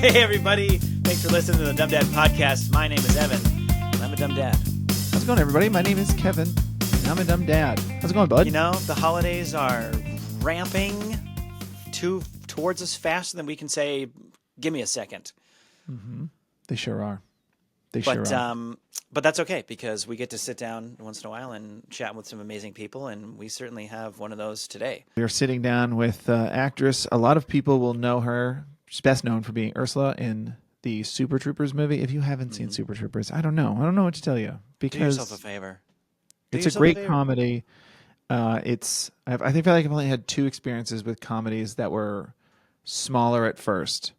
Hey, everybody. Thanks for listening to the Dumb Dad Podcast. My name is Evan, and I'm a dumb dad. How's it going, everybody? My name is Kevin, and I'm a dumb dad. How's it going, bud? You know, the holidays are ramping towards us faster than we can say, give me a second. Mm-hmm. They sure are. But that's okay, because we get to sit down once in a while and chat with some amazing people, and we certainly have one of those today. We are sitting down with actress. A lot of people will know her. She's best known for being Ursula in the Super Troopers movie. If you haven't seen Super Troopers, I don't know what to tell you, because do yourself a favor. It's a great comedy. I feel like I've only had two experiences with comedies that were smaller at first,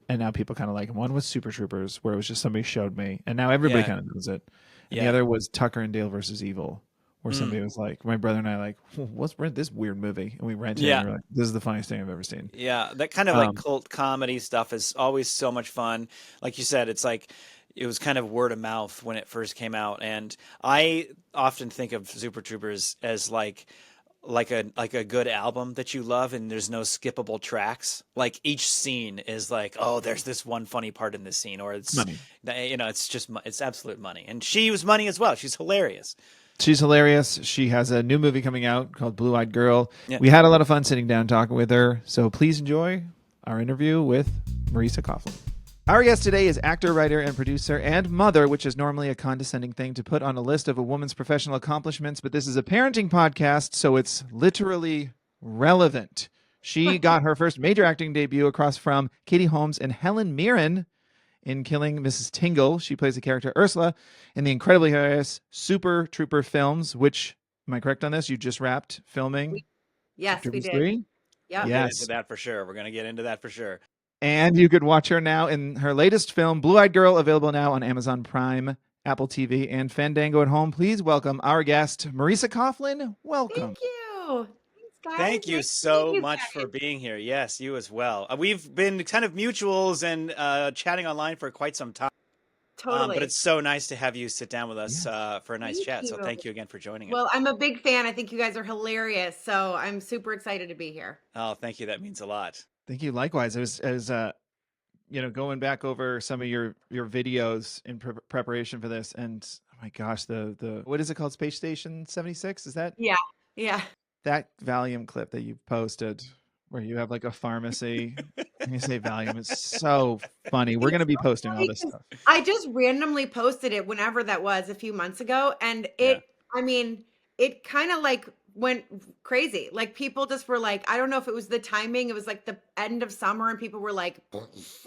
and now people kind of like them. One was Super Troopers, where it was just somebody showed me, and now everybody kind of knows it. And the other was Tucker and Dale versus Evil, where somebody was like, my brother and I like, let's rent this weird movie, and we rented it, and we're like, this is the funniest thing I've ever seen. Yeah, that kind of like cult comedy stuff is always so much fun. Like you said, it's like it was kind of word of mouth when it first came out, and I often think of Super Troopers as like a good album that you love, and there's no skippable tracks. Like each scene is like, oh, there's this one funny part in this scene, or it's money. You know, it's absolute money. And she was money as well. She's hilarious. She's hilarious. She has a new movie coming out called Blue Eyed Girl. Yeah. We had a lot of fun sitting down talking with her. So please enjoy our interview with Marisa Coughlin. Our guest today is actor, writer, and producer, and mother, which is normally a condescending thing to put on a list of a woman's professional accomplishments, but this is a parenting podcast, so it's literally relevant. She got her first major acting debut across from Katie Holmes and Helen Mirren in Killing Mrs. Tingle. She plays the character Ursula in the incredibly hilarious Super Trooper films, which, am I correct on this? You just wrapped filming? Yes, we did. 3? Yeah. We'll get into that for sure. We're going to get into that for sure. And you could watch her now in her latest film, Blue Eyed Girl, available now on Amazon Prime, Apple TV, and Fandango at home. Please welcome our guest, Marisa Coughlin. Welcome. Thank you. Thanks, guys. Thank you so much for being here. Yes, you as well. We've been kind of mutuals and chatting online for quite some time. Totally. But it's so nice to have you sit down with us for a nice chat. So thank you again for joining us. Well, I'm a big fan. I think you guys are hilarious. So I'm super excited to be here. Oh, thank you. That means a lot. Thank you. Likewise. As going back over some of your videos in preparation for this, and oh my gosh, the what is it called? Space Station 76? Is that? Yeah. That Valium clip that you posted, where you have like a pharmacy and you say Valium, is so funny. We're gonna be posting all this stuff. I just randomly posted it whenever that was a few months ago, and it kind of like went crazy. Like people just were like, I don't know if it was the timing. It was like the end of summer and people were like,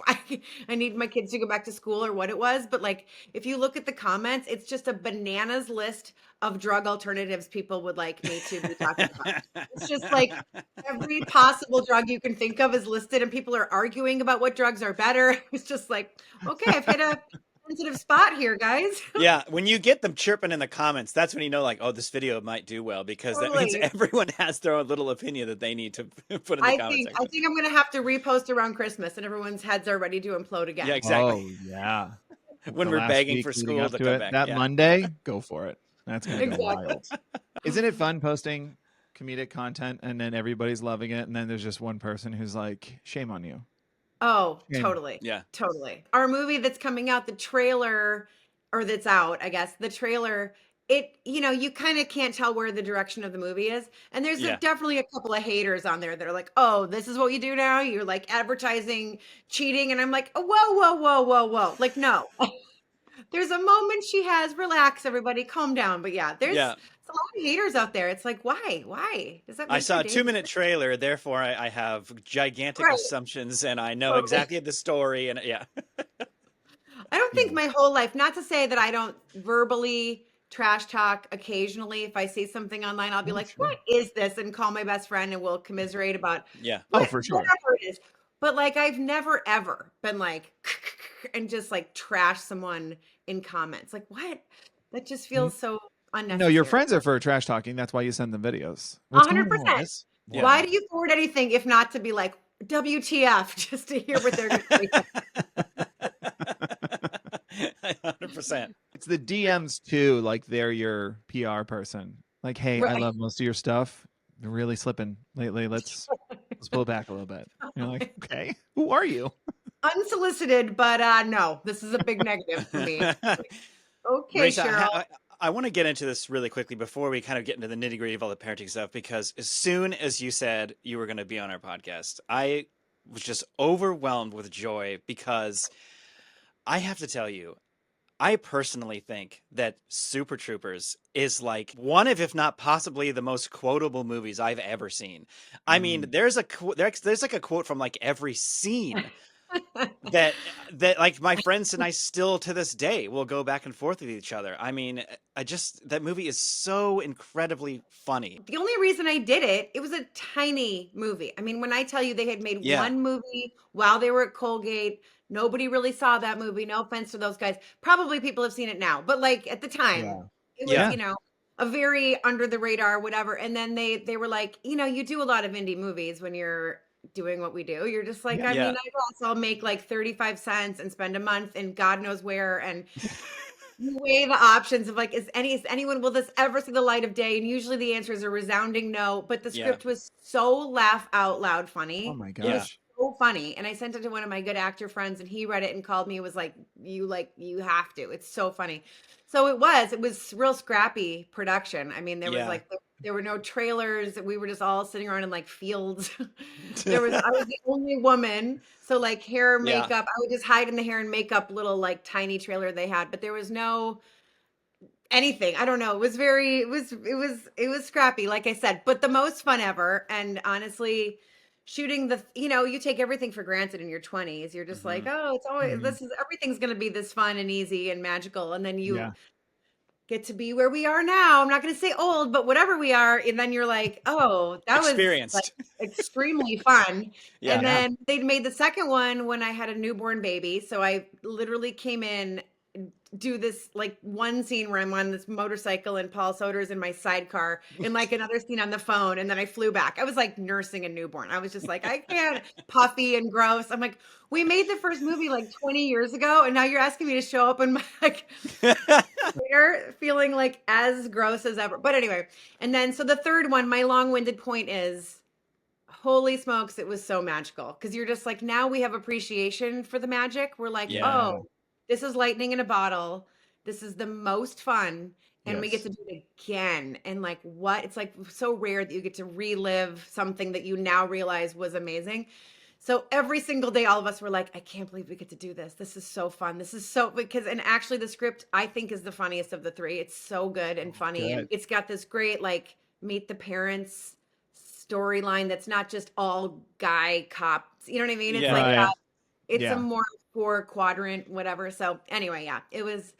I need my kids to go back to school, or what it was. But like, if you look at the comments, it's just a bananas list of drug alternatives people would like me to be talking about. It's just like every possible drug you can think of is listed, and people are arguing about what drugs are better. It's just like, okay, I've hit a sensitive spot here, guys. Yeah, when you get them chirping in the comments, that's when you know, like, oh, this video might do well, because that means everyone has their own little opinion that they need to put in the comments. I think I'm going to have to repost around Christmas, and everyone's heads are ready to implode again. Yeah, exactly. Oh, yeah. When we're begging for school to come back. That Monday, go for it. That's going to go wild. Isn't it fun posting comedic content and then everybody's loving it, and then there's just one person who's like, shame on you? Oh, totally. Yeah. Totally. Our movie that's coming out, the trailer, or that's out, I guess, the trailer, you kind of can't tell where the direction of the movie is. And there's definitely a couple of haters on there that are like, oh, this is what you do now? You're like advertising cheating. And I'm like, oh, whoa. Like, no. There's a moment she has. Relax, everybody. Calm down. But there's a lot of haters out there. It's like, why? Does that make I saw a day? 2-minute trailer, therefore I have gigantic assumptions, and I know exactly the story. And I don't think my whole life, not to say that I don't verbally trash talk occasionally. If I see something online, I'll be like, what is this? And call my best friend and we'll commiserate about for sure. Whatever it is. But like, I've never ever been like, and just like trash someone in comments. Like, what? That just feels so unnecessary. No, your friends are for trash talking. That's why you send them videos. 100%. Why do you forward anything if not to be like, WTF, just to hear what they're going to say? 100%. It's the DMs too. Like they're your PR person. Like, hey, I love most of your stuff. You're really slipping lately. Let's pull it back a little bit. You're like, okay, who are you? unsolicited, but no, this is a big negative for me. Okay, Marisa, Cheryl. I want to get into this really quickly before we kind of get into the nitty gritty of all the parenting stuff, because as soon as you said you were going to be on our podcast, I was just overwhelmed with joy because I have to tell you, I personally think that Super Troopers is like one of, if not possibly, the most quotable movies I've ever seen. I mean, there's like a quote from like every scene that like my friends and I still to this day will go back and forth with each other. I mean, that movie is so incredibly funny. The only reason I did it, it was a tiny movie. I mean, when I tell you they had made Yeah. one movie while they were at Colgate, nobody really saw that movie. No offense to those guys. Probably people have seen it now, but like at the time, it was, Yeah. a very under the radar, whatever. And then they were like, you do a lot of indie movies when you're doing what we do. You're just like, I Yeah. mean, I guess I'll make like 35 cents and spend a month in God knows where. And you weigh the options of like, is anyone, will this ever see the light of day? And usually the answer is a resounding no, but the Yeah. script was so laugh out loud funny. Oh my It was gosh. so funny. And I sent it to one of my good actor friends and he read it and called me, was like, you have to, it's so funny. So it was real scrappy production. I mean, there was Yeah. like, there were no trailers. We were just all sitting around in like fields. I was the only woman. So like hair, Yeah. makeup, I would just hide in the hair and makeup little like tiny trailer they had, but there was no anything. I don't know. It was scrappy, like I said, but the most fun ever. And honestly, shooting you take everything for granted in your 20s. You're just like, oh, it's always, everything's going to be this fun and easy and magical. And then you get to be where we are now. I'm not going to say old, but whatever we are. And then you're like, oh, that was like extremely fun. Yeah. And then they made the second one when I had a newborn baby. So I literally came in, do this like one scene where I'm on this motorcycle and Paul Soder's in my sidecar and like another scene on the phone. And then I flew back. I was like nursing a newborn. I was just like, I can't, puffy and gross. I'm like, we made the first movie like 20 years ago. And now you're asking me to show up in my like feeling like as gross as ever. But anyway, and then, so the third one, my long-winded point is, holy smokes, it was so magical. Cause you're just like, now we have appreciation for the magic. We're like, oh, this is lightning in a bottle. This is the most fun. And we get to do it again. And like, what? It's like so rare that you get to relive something that you now realize was amazing. So every single day, all of us were like, I can't believe we get to do this. This is so fun. This is so, and actually the script I think is the funniest of the three. It's so good and funny. And it's got this great, like, meet the parents storyline that's not just all guy cops. You know what I mean? It's it's a more 4-quadrant, whatever. So anyway, it's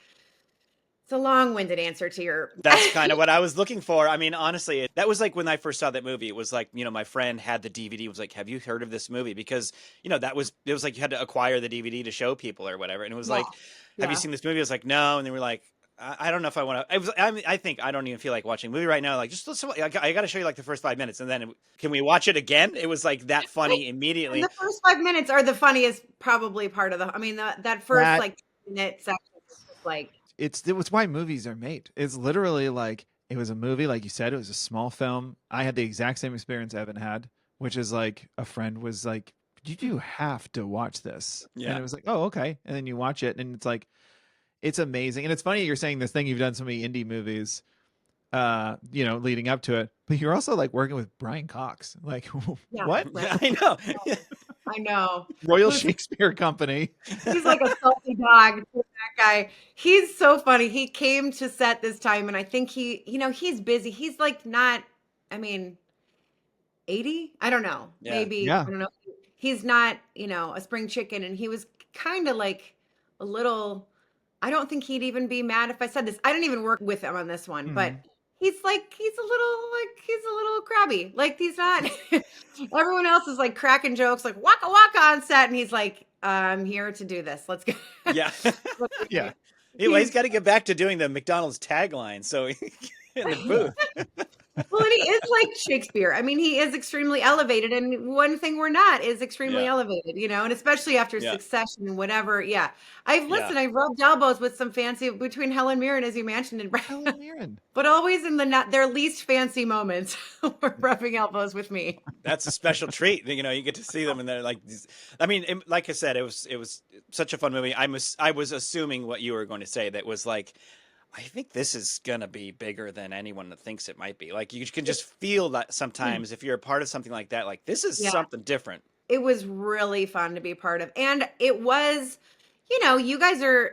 a long-winded answer to your. That's kind of what I was looking for. I mean, honestly, that was like when I first saw that movie. It was like, my friend had the DVD. Was like, "Have you heard of this movie?" Because it was like you had to acquire the DVD to show people or whatever. And it was like, "Have you seen this movie?" I was like, "No." And they were like, I don't know if I want to. I think I don't even feel like watching a movie right now. Like, I got to show you like the first 5 minutes, and then can we watch it again? It was like that funny immediately. And the first 5 minutes are the funniest, probably part of the. I mean, that first like minute section is just like. It's why movies are made. It's literally like, it was a movie, like you said, it was a small film. I had the exact same experience Evan had, which is like a friend was like, you have to watch this. Yeah. And it was like, oh, okay. And then you watch it and it's like, it's amazing. And it's funny you're saying this thing, you've done so many indie movies, leading up to it, but you're also like working with Brian Cox. Like, what? Yeah, I know. I know. Royal Shakespeare Company. He's like a salty dog. That guy. He's so funny. He came to set this time, and I think he's busy. He's like not, I mean, 80? I don't know. Yeah. Maybe. Yeah. I don't know. He's not, a spring chicken, and he was kind of like a little, I don't think he'd even be mad if I said this. I didn't even work with him on this one, but he's a little crabby. Like he's not, everyone else is like cracking jokes, like waka waka on set. And he's like, I'm here to do this. Let's go. Yeah. Yeah. Anyway, he's got to get back to doing the McDonald's tagline. So in the booth. Well, and he is like Shakespeare. I mean, he is extremely elevated, and one thing we're not is extremely Yeah. elevated, and especially after Yeah. Succession and whatever. Yeah. Yeah. I've rubbed elbows with some fancy between Helen Mirren, as you mentioned, and Helen Mirren. but always in the not their least fancy moments were rubbing elbows with me. That's a special treat. You get to see them, and they're like, I mean, like I said, it was such a fun movie. I was assuming what you were going to say. That was like, I think this is gonna be bigger than anyone thinks it might be. Like you can just feel that sometimes if you're a part of something like that. Like this is something different. It was really fun to be part of, and it was, you guys are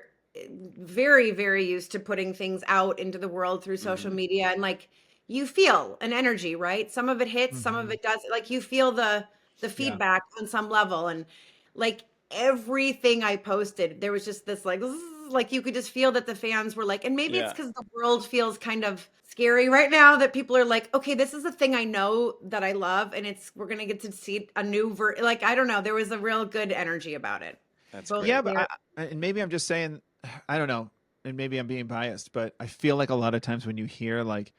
very, very used to putting things out into the world through social media, and like you feel an energy, right? Some of it hits, some of it does. Like you feel the feedback on some level, and like everything I posted, there was just this like you could just feel that the fans were like, and maybe it's because the world feels kind of scary right now that people are like, okay, this is a thing I know that I love, and we're gonna get to see a new like I don't know, there was a real good energy about it. That's Both great. Yeah, but and maybe I'm just saying, I don't know, and maybe I'm being biased, but I feel like a lot of times when you hear like,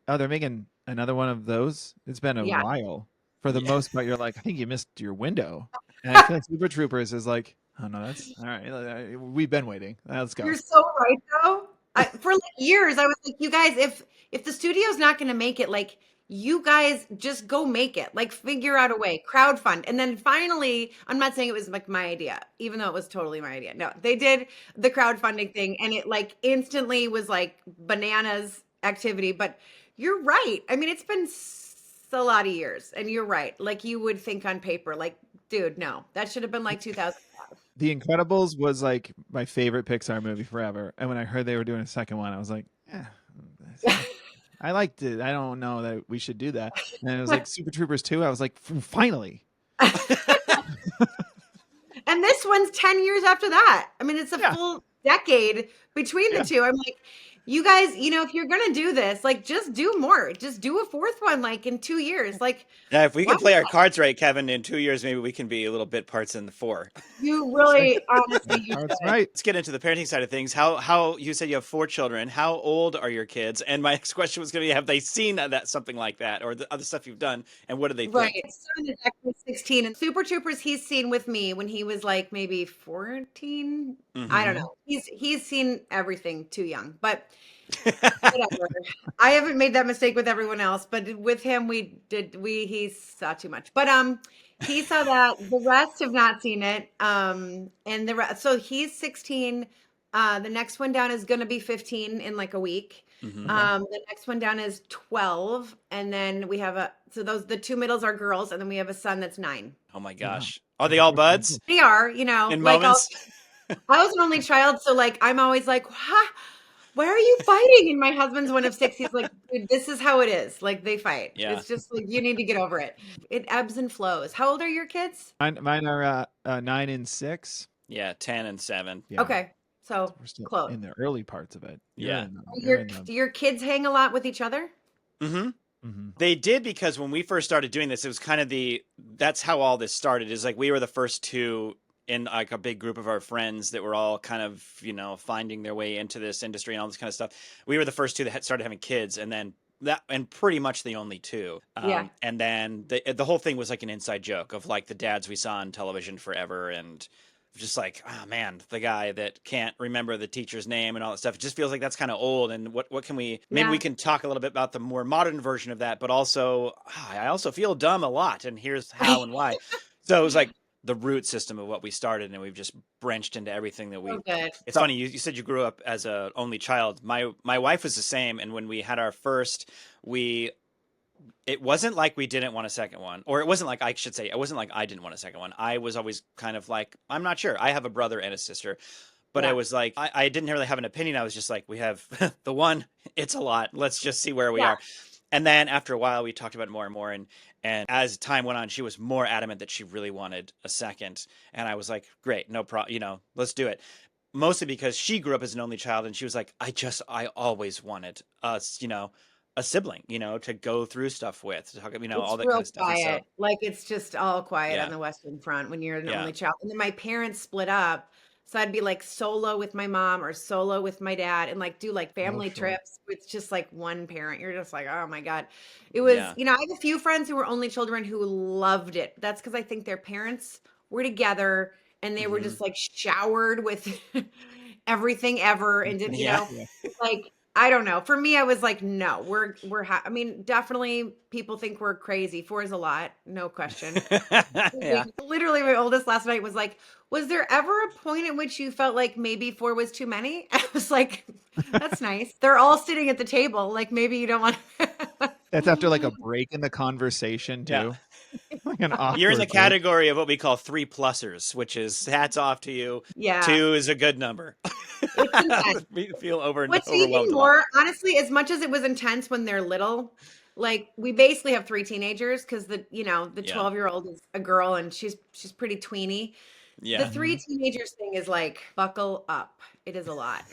oh, they're making another one of those, it's been a while. For the most part, you're like, I think you missed your window. And I feel like Super Troopers is like, oh no, that's all right. We've been waiting. Let's go. You're so right, though. For like years, I was like, you guys, if the studio's not going to make it, like, you guys just go make it. Like, figure out a way, crowdfund. And then finally, I'm not saying it was like my idea, even though it was totally my idea. No, they did the crowdfunding thing, and it like instantly was like bananas activity. But you're right. I mean, it's been a lot of years, and you're right. Like, you would think on paper, like, dude, no, that should have been like 2005. The Incredibles was like my favorite Pixar movie forever. And when I heard they were doing a second one, I was like, I liked it. I don't know that we should do that. And it was like Super Troopers 2. I was like, finally. And this one's 10 years after that. I mean, it's a full decade between the two. I'm like, you guys, if you're going to do this, like, just do more. Just do a fourth one, like, in 2 years. Like, yeah, if we can play our cards right, Kevin, in 2 years, maybe we can be a little bit parts in the 4. You really, honestly, That's right. Let's get into the parenting side of things. How you said you have 4 children. How old are your kids? And my next question was going to be, have they seen something like that, or the other stuff you've done, and what do they think? Right. Son is actually 16, and Super Troopers he's seen with me when he was like maybe 14. I don't know. He's seen everything too young, but whatever. I haven't made that mistake with everyone else, but with him he saw too much. But he saw that. The rest have not seen it. And so he's 16. The next one down is going to be 15 in like a week. The next one down is 12, and then we have the 2 middles are girls, and then we have a son that's 9. Oh my gosh. Are they all buds? They are, In like moments? I was an only child, so like I'm always like, why are you fighting? And my husband's one of 6. He's like, dude, this is how it is. Like they fight. Yeah. It's just like you need to get over it. It ebbs and flows. How old are your kids? Mine are 9 and 6. Yeah, 10 and 7. Yeah. Okay, so We're still close. in the early parts of it. Yeah. Your kids hang a lot with each other? They did, because when we first started doing this, it was kind of that's how all this started. Is like we were the first 2 in like a big group of our friends that were all kind of, finding their way into this industry and all this kind of stuff. We were the first 2 that started having kids, and pretty much the only 2. And then the whole thing was like an inside joke of like the dads we saw on television forever, and just like, oh man, the guy that can't remember the teacher's name and all that stuff. It just feels like that's kind of old. And what can we, maybe we can talk a little bit about the more modern version of that, but also, I also feel dumb a lot, and here's how and why. So it was like the root system of what we started, and we've just branched into everything that we. Oh, good. It's funny, you said you grew up as a only child. My wife was the same, and when we had our first, it wasn't like we didn't want a second one, or it wasn't like I didn't want a second one. I was always kind of like, I'm not sure. I have a brother and a sister, but I was like, I didn't really have an opinion. I was just like, we have the one, it's a lot. Let's just see where we are. And then after a while, we talked about it more and more. And as time went on, she was more adamant that she really wanted a second. And I was like, great, no problem, let's do it. Mostly because she grew up as an only child, and she was like, I always wanted us, a sibling, to go through stuff with, to talk, all that kind of stuff. Quiet. Like it's just all quiet on the Western Front when you're an only child. And then my parents split up. So I'd be like solo with my mom or solo with my dad and like do like Oh, family sure. trips with just like one parent. You're just like, oh my God. It was, Yeah. I have a few friends who were only children who loved it. That's because I think their parents were together and they were Hmm. just like showered with everything ever and did, Yeah. Yeah. like I don't know. For me, I was like, no, I mean, definitely people think we're crazy. 4 is a lot, no question. Yeah. Literally, my oldest last night was like, was there ever a point at which you felt like maybe 4 was too many? I was like, that's nice. They're all sitting at the table. Like maybe you don't want That's after like a break in the conversation Yeah. too. Like an You're in the awkward break. category of what we call 3+ers, which is hats off to you. Yeah, 2 is a good number. it's intense. We feel What's even overwhelmed a lot. more, honestly, as much as it was intense when they're little, like we basically have 3 teenagers because the Yeah. 12-year-old is a girl and she's pretty tweeny. The Yeah. 3 teenagers thing is like, buckle up. It is a lot.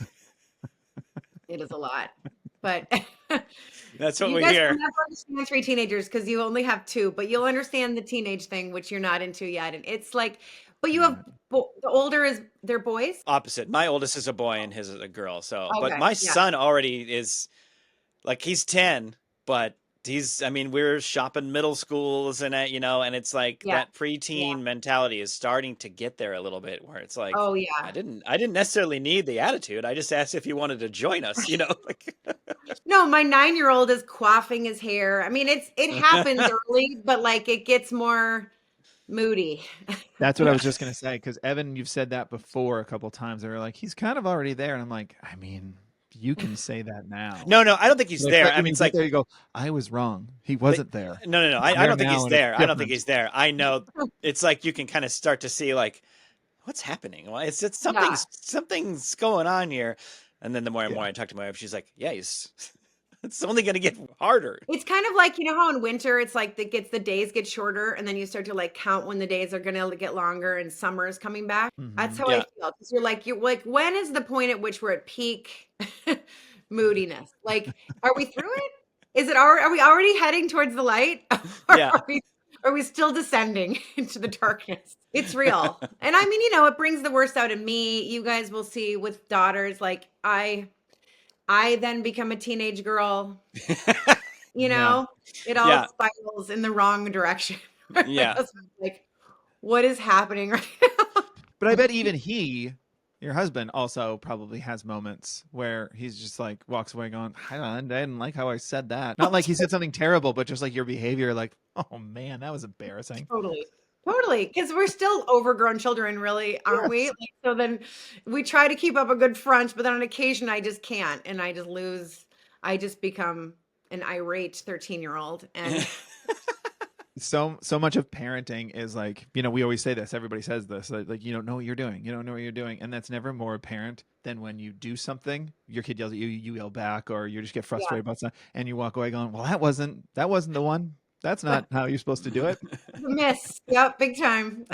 It is a lot. But That's what you we guys hear. will never understand 3 teenagers because you only have 2, but you'll understand the teenage thing, which you're not into yet. And it's like, but you have the older is they're boys. Opposite. My oldest is a boy and his is a girl. So, but Okay, my yeah, son already is like he's 10, but I mean, we're shopping middle schools and and it's like yeah, that preteen mentality is starting to get there a little bit where it's like oh yeah. I didn't necessarily need the attitude. I just asked if you wanted to join us, like No, my 9-year-old is quaffing his hair. I mean, it happens early, but like it gets more moody. That's what I Yeah. was just gonna say, because Evan, you've said that before a couple times. They were like, he's kind of already there, and I'm like, I mean, you can say that now. No, I don't think he's Like, there. but I when mean, you it's get like there, you go, I was wrong. He but wasn't there. no. I'm I there don't think now, he's and it's there. I don't think different. he's there. I know it's like you can kind of start to see like what's happening. Well, it's Yeah. something's going on here. And then the more and more Yeah. I talk to my wife, she's like, "Yeah, he's it's only going to get harder." It's kind of like, how in winter it's like the days get shorter and then you start to like count when the days are gonna get longer and summer is coming back. That's Hmm. how I Yeah. feel. Because you're like, when is the point at which we're at peak moodiness? Like, are we through it? Are we already heading towards the light? Or Yeah. are we still descending into the darkness? It's real. And I mean, it brings the worst out of me. You guys will see with daughters, like I then become a teenage girl. Yeah. It all Yeah. spirals in the wrong direction. My Yeah. husband's like, what is happening right now? But I bet even your husband, also probably has moments where he's just like walks away going, I didn't like how I said that. Not like he said something terrible, but just like your behavior, like, oh man, that was embarrassing. Totally. Totally. Because we're still overgrown children, really, aren't we? Yes. Like, so then we try to keep up a good front, but then on occasion I just can't. And I just lose. I just become an irate 13-year-old. And So much of parenting is like, we always say this, everybody says this, like you don't know what you're doing, and that's never more apparent than when you do something, your kid yells at you, you yell back, or you just get yeah, frustrated about something and you walk away going, well, that wasn't the one, that's not how you're supposed to do it. the miss. Yep, big time.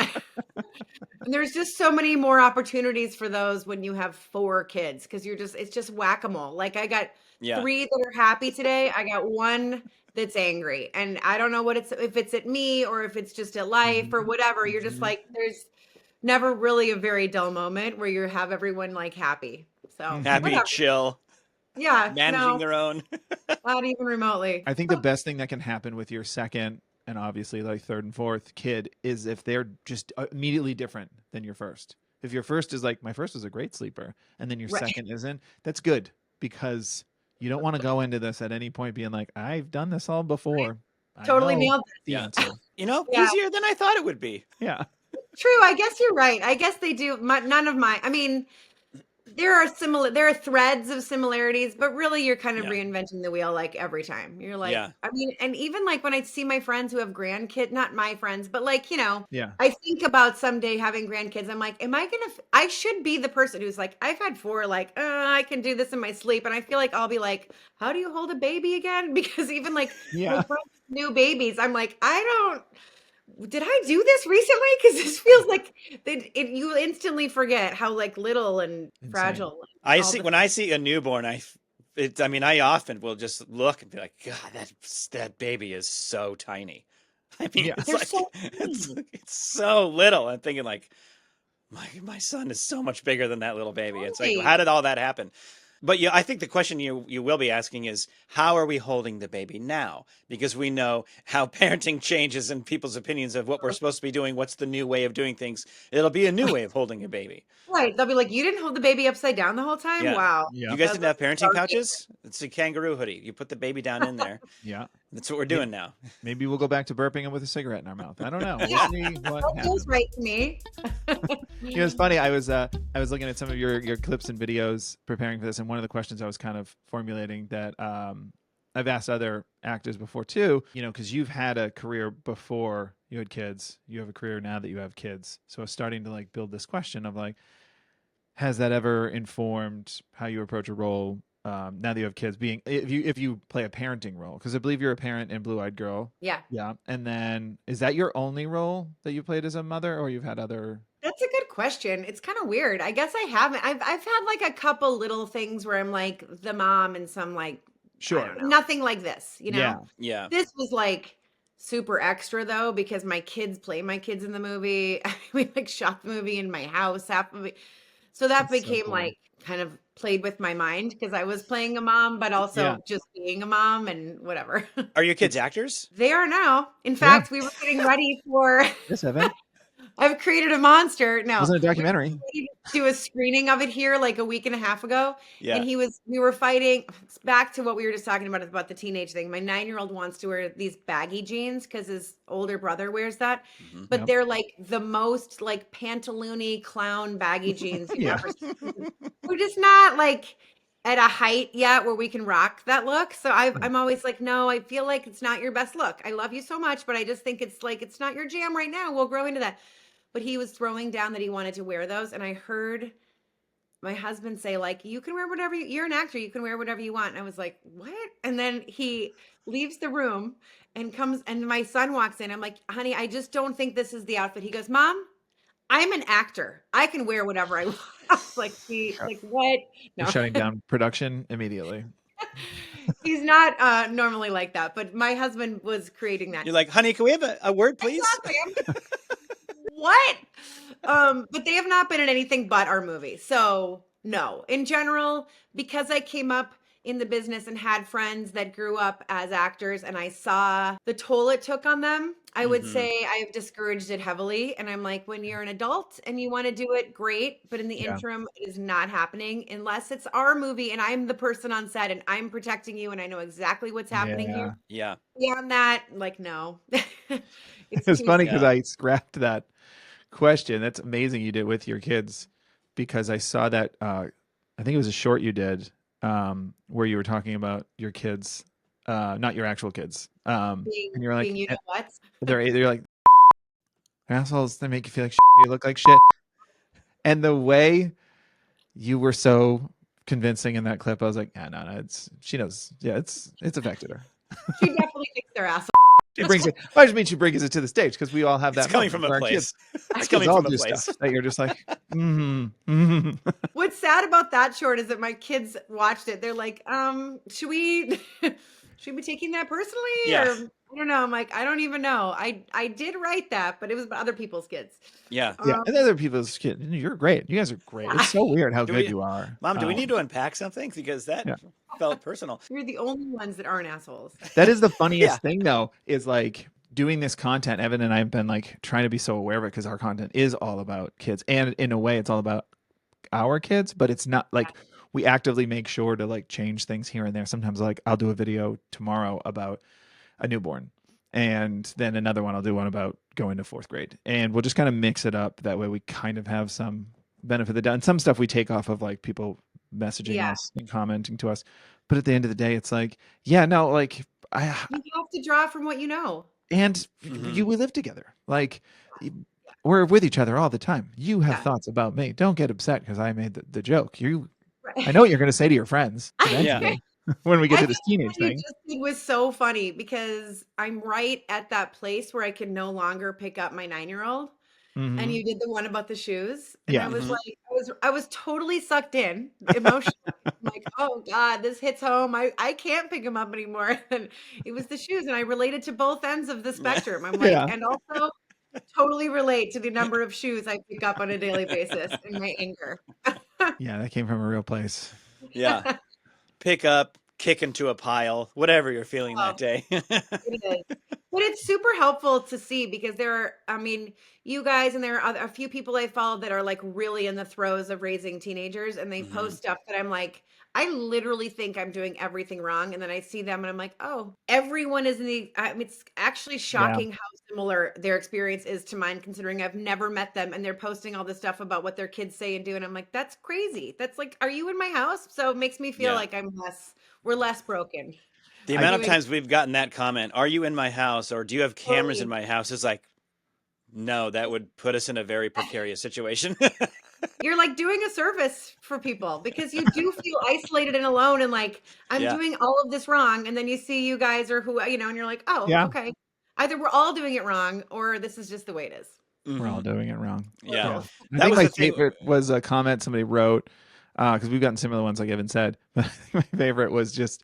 And there's just so many more opportunities for those when you have 4 kids because it's just whack-a-mole. Like I got Yeah. 3 that are happy today. I got 1 that's angry. And I don't know if it's at me or if it's just at life or Mhm. whatever. You're just Mhm. like, there's never really a very dull moment where you have everyone like happy. So Happy, whatever. chill, Yeah, managing no, their own. not even remotely. I think the best thing that can happen with your second and obviously like third and fourth kid is if they're just immediately different than your first. If your first is like, my first was a great sleeper, and then your Right. second isn't, that's good, because you don't want to go into this at any point being like, I've done this all before. I Totally know nailed it. the Yeah. answer. Yeah. Easier than I thought it would be. Yeah. True. I guess you're right. I guess they do. None of my, I mean, there are threads of similarities, but really you're kind of Yeah. reinventing the wheel like every time. You're like, Yeah. I mean, and even like when I see my friends who have grandkids, not my friends, but like, Yeah. I think about someday having grandkids. I'm like, I should be the person who's like, I've had 4, like, I can do this in my sleep. And I feel like I'll be like, how do you hold a baby again? Because even like my Yeah. friends with new babies, I'm like, did I do this recently? Because this feels like you instantly forget how like little and Insane. fragile. When I see a newborn, I often will just look and be like, God, that baby is so tiny. I mean, Yeah. it's They're like so it's so little. I'm thinking like, my son is so much bigger than that little baby. It's like, Totally. how did all that happen? But yeah, I think the question you will be asking is, how are we holding the baby now? Because we know how parenting changes and people's opinions of what we're supposed to be doing. What's the new way of doing things? It'll be a new way of holding a baby. Right. They'll be like, you didn't hold the baby upside down the whole time? Yeah. Wow. You guys didn't have parenting shocking. pouches? It's a kangaroo hoodie. You put the baby down in there. Yeah. That's what we're doing now. Maybe we'll go back to burping with a cigarette in our mouth. I don't know. We'll Yeah. see what That feels happens. right to me. You know, it's funny. I was looking at some of your clips and videos preparing for this, and one of the questions I was kind of formulating that I've asked other actors before too. You know, because you've had a career before you had kids. You have a career now that you have kids. So I was starting to like build this question of like, has that ever informed how you approach a role now that you have kids? Being if you play a parenting role, because I believe you're a parent in Blue Eyed Girl. Yeah. Yeah. And then is that your only role that you played as a mother, or you've had other? That's a good question. It's kind of weird. I guess I haven't. I've had like a couple little things where I'm like the mom and some like I don't know, nothing like this, you know? Yeah. Yeah. This was like super extra though, because my kids play my kids in the movie. We like shot the movie in my house, half the movie. So that That's so became cool. like kind of played with my mind because I was playing a mom, but also Yeah. just being a mom and whatever. Are your kids actors? They are now. In fact, we were getting ready for Yes, Evan. I've created a monster. No, Wasn't a we were documentary. ready to do a screening of it here like a week and a half ago. Yeah. And we were fighting. It's back to what we were just talking about the teenage thing. My 9-year-old wants to wear these baggy jeans because his older brother wears that. Mhm. But Yep. they're like the most like pantaloony clown baggy jeans you've Yeah. ever seen. We're just not like at a height yet where we can rock that look. So I'm always like, no, I feel like it's not your best look. I love you so much, but I just think it's like, it's not your jam right now. We'll grow into that. But he was throwing down that he wanted to wear those. And I heard my husband say, like, you can wear whatever you're an actor, you can wear whatever you want. And I was like, what? And then he leaves the room and comes, and my son walks in. I'm like, honey, I just don't think this is the outfit. He goes, Mom, I'm an actor. I can wear whatever I want. I was like, like what? You're shutting down production immediately. He's not normally like that, but my husband was creating that. You're like, honey, can we have a word, please? Exactly. What? But they have not been in anything but our movie. So no, in general, because I came up in the business and had friends that grew up as actors and I saw the toll it took on them, I would Mhm. say I have discouraged it heavily. And I'm like, when you're an adult and you want to do it, great. But in the Yeah. interim, it is not happening unless it's our movie and I'm the person on set and I'm protecting you and I know exactly what's happening Yeah. here. Yeah. Beyond that, like, no. It's too funny soon. because I scrapped that question. That's amazing you did with your kids, because I saw that I think it was a short you did where you were talking about your kids, not your actual kids. And you're like, being you know what? they're like assholes. They make you feel like shit. You look like shit. And the way you were so convincing in that clip, I was like, yeah, no, it's she knows. Yeah, it's affected her. She definitely thinks they're assholes. She brings it. I just mean she brings it to the stage because we all have that. It's coming moment from where a our place. kids- It's kids coming all from a do place. stuff that you're just like, mm-hmm. What's sad about that short is that my kids watched it. They're like, should we should we be taking that personally? Yeah. Or I don't know. I'm like, I don't even know. I did write that, but it was about other people's kids. Yeah. Yeah, and other people's kids. You're great. You guys are great. It's so weird how Do good we- you are. Mom, do we need to unpack something? Because that Yeah. felt personal. You're the only ones that aren't assholes. That is the funniest Yeah. thing, though, is like doing this content. Evan and I have been like trying to be so aware of it because our content is all about kids, and in a way, it's all about our kids. But it's not like we actively make sure to like change things here and there. Sometimes, like I'll do a video tomorrow about a newborn, and then another one I'll do one about going to 4th grade, and we'll just kind of mix it up. That way, we kind of have some benefit of the doubt. And some stuff we take off of like people messaging Yeah. us and commenting to us. But at the end of the day, it's like, yeah, no, like You have to draw from what you know. and Mhm. we live together. Like we're with each other all the time. You have Yeah. thoughts about me. Don't get upset because I made the joke. I Right. know what you're going to say to your friends Yeah. eventually when we get to I this think teenage what you thing. just did was so funny because I'm right at that place where I can no longer pick up my 9-year-old. Mhm. And you did the one about the shoes. And Yeah. I was Mhm. like, I was totally sucked in emotionally. I'm like, oh God, this hits home. I can't pick him up anymore. And it was the shoes. And I related to both ends of the spectrum. I'm like, Yeah. and also totally relate to the number of shoes I pick up on a daily basis in my anger. Yeah, that came from a real place. Yeah. Pick up, kick into a pile, whatever you're feeling that Oh, day. it is. But it's super helpful to see because there are, I mean, you guys and there are a few people I follow that are like really in the throes of raising teenagers and they Hmm. post stuff that I'm like, I literally think I'm doing everything wrong. And then I see them and I'm like, oh, everyone is in the, I mean, it's actually Yeah. shocking how similar their experience is to mine, considering I've never met them and they're posting all this stuff about what their kids say and do. And I'm like, that's crazy. That's like, are you in my house? So it makes me feel Yeah. like we're less broken. The We're amount of doing times we've gotten that comment, "Are you in my house?" or "Do you have cameras in totally. my house?" is like, no, that would put us in a very precarious situation. You're like doing a service for people because you do feel isolated and alone and like I'm Yeah. doing all of this wrong and then you see you guys or who and you're like, "Oh, Yeah. okay. Either we're all doing it wrong or this is just the way it is." We're all Hmm. doing it wrong. Yeah. Yeah. Totally. I That think was my the thing. favorite was a comment somebody wrote, because we've gotten similar ones, like Evan said. But my favorite was just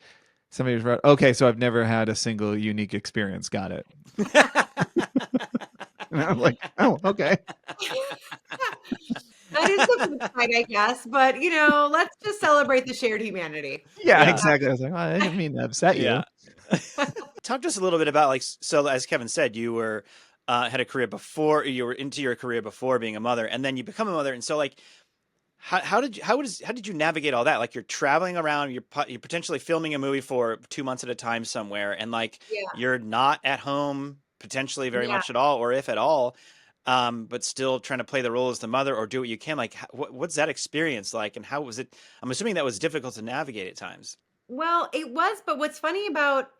somebody wrote, okay, so I've never had a single unique experience. Got it. And I'm like, oh, okay. That is the flip side, I guess, but let's just celebrate the shared humanity. Yeah, Yeah. exactly. I was like, well, I didn't mean to upset Yeah. you. Talk to us a little bit about like so as Kevin said, you were had a career before you were into your career before being a mother, and then you become a mother, and so like how did you navigate all that? Like you're traveling around, you're potentially filming a movie for 2 months at a time somewhere, and like Yeah. you're not at home potentially very Yeah. much at all, or if at all, but still trying to play the role as the mother or do what you can. Like what's that experience like, and how was it? I'm assuming that was difficult to navigate at times. Well, it was, but what's funny about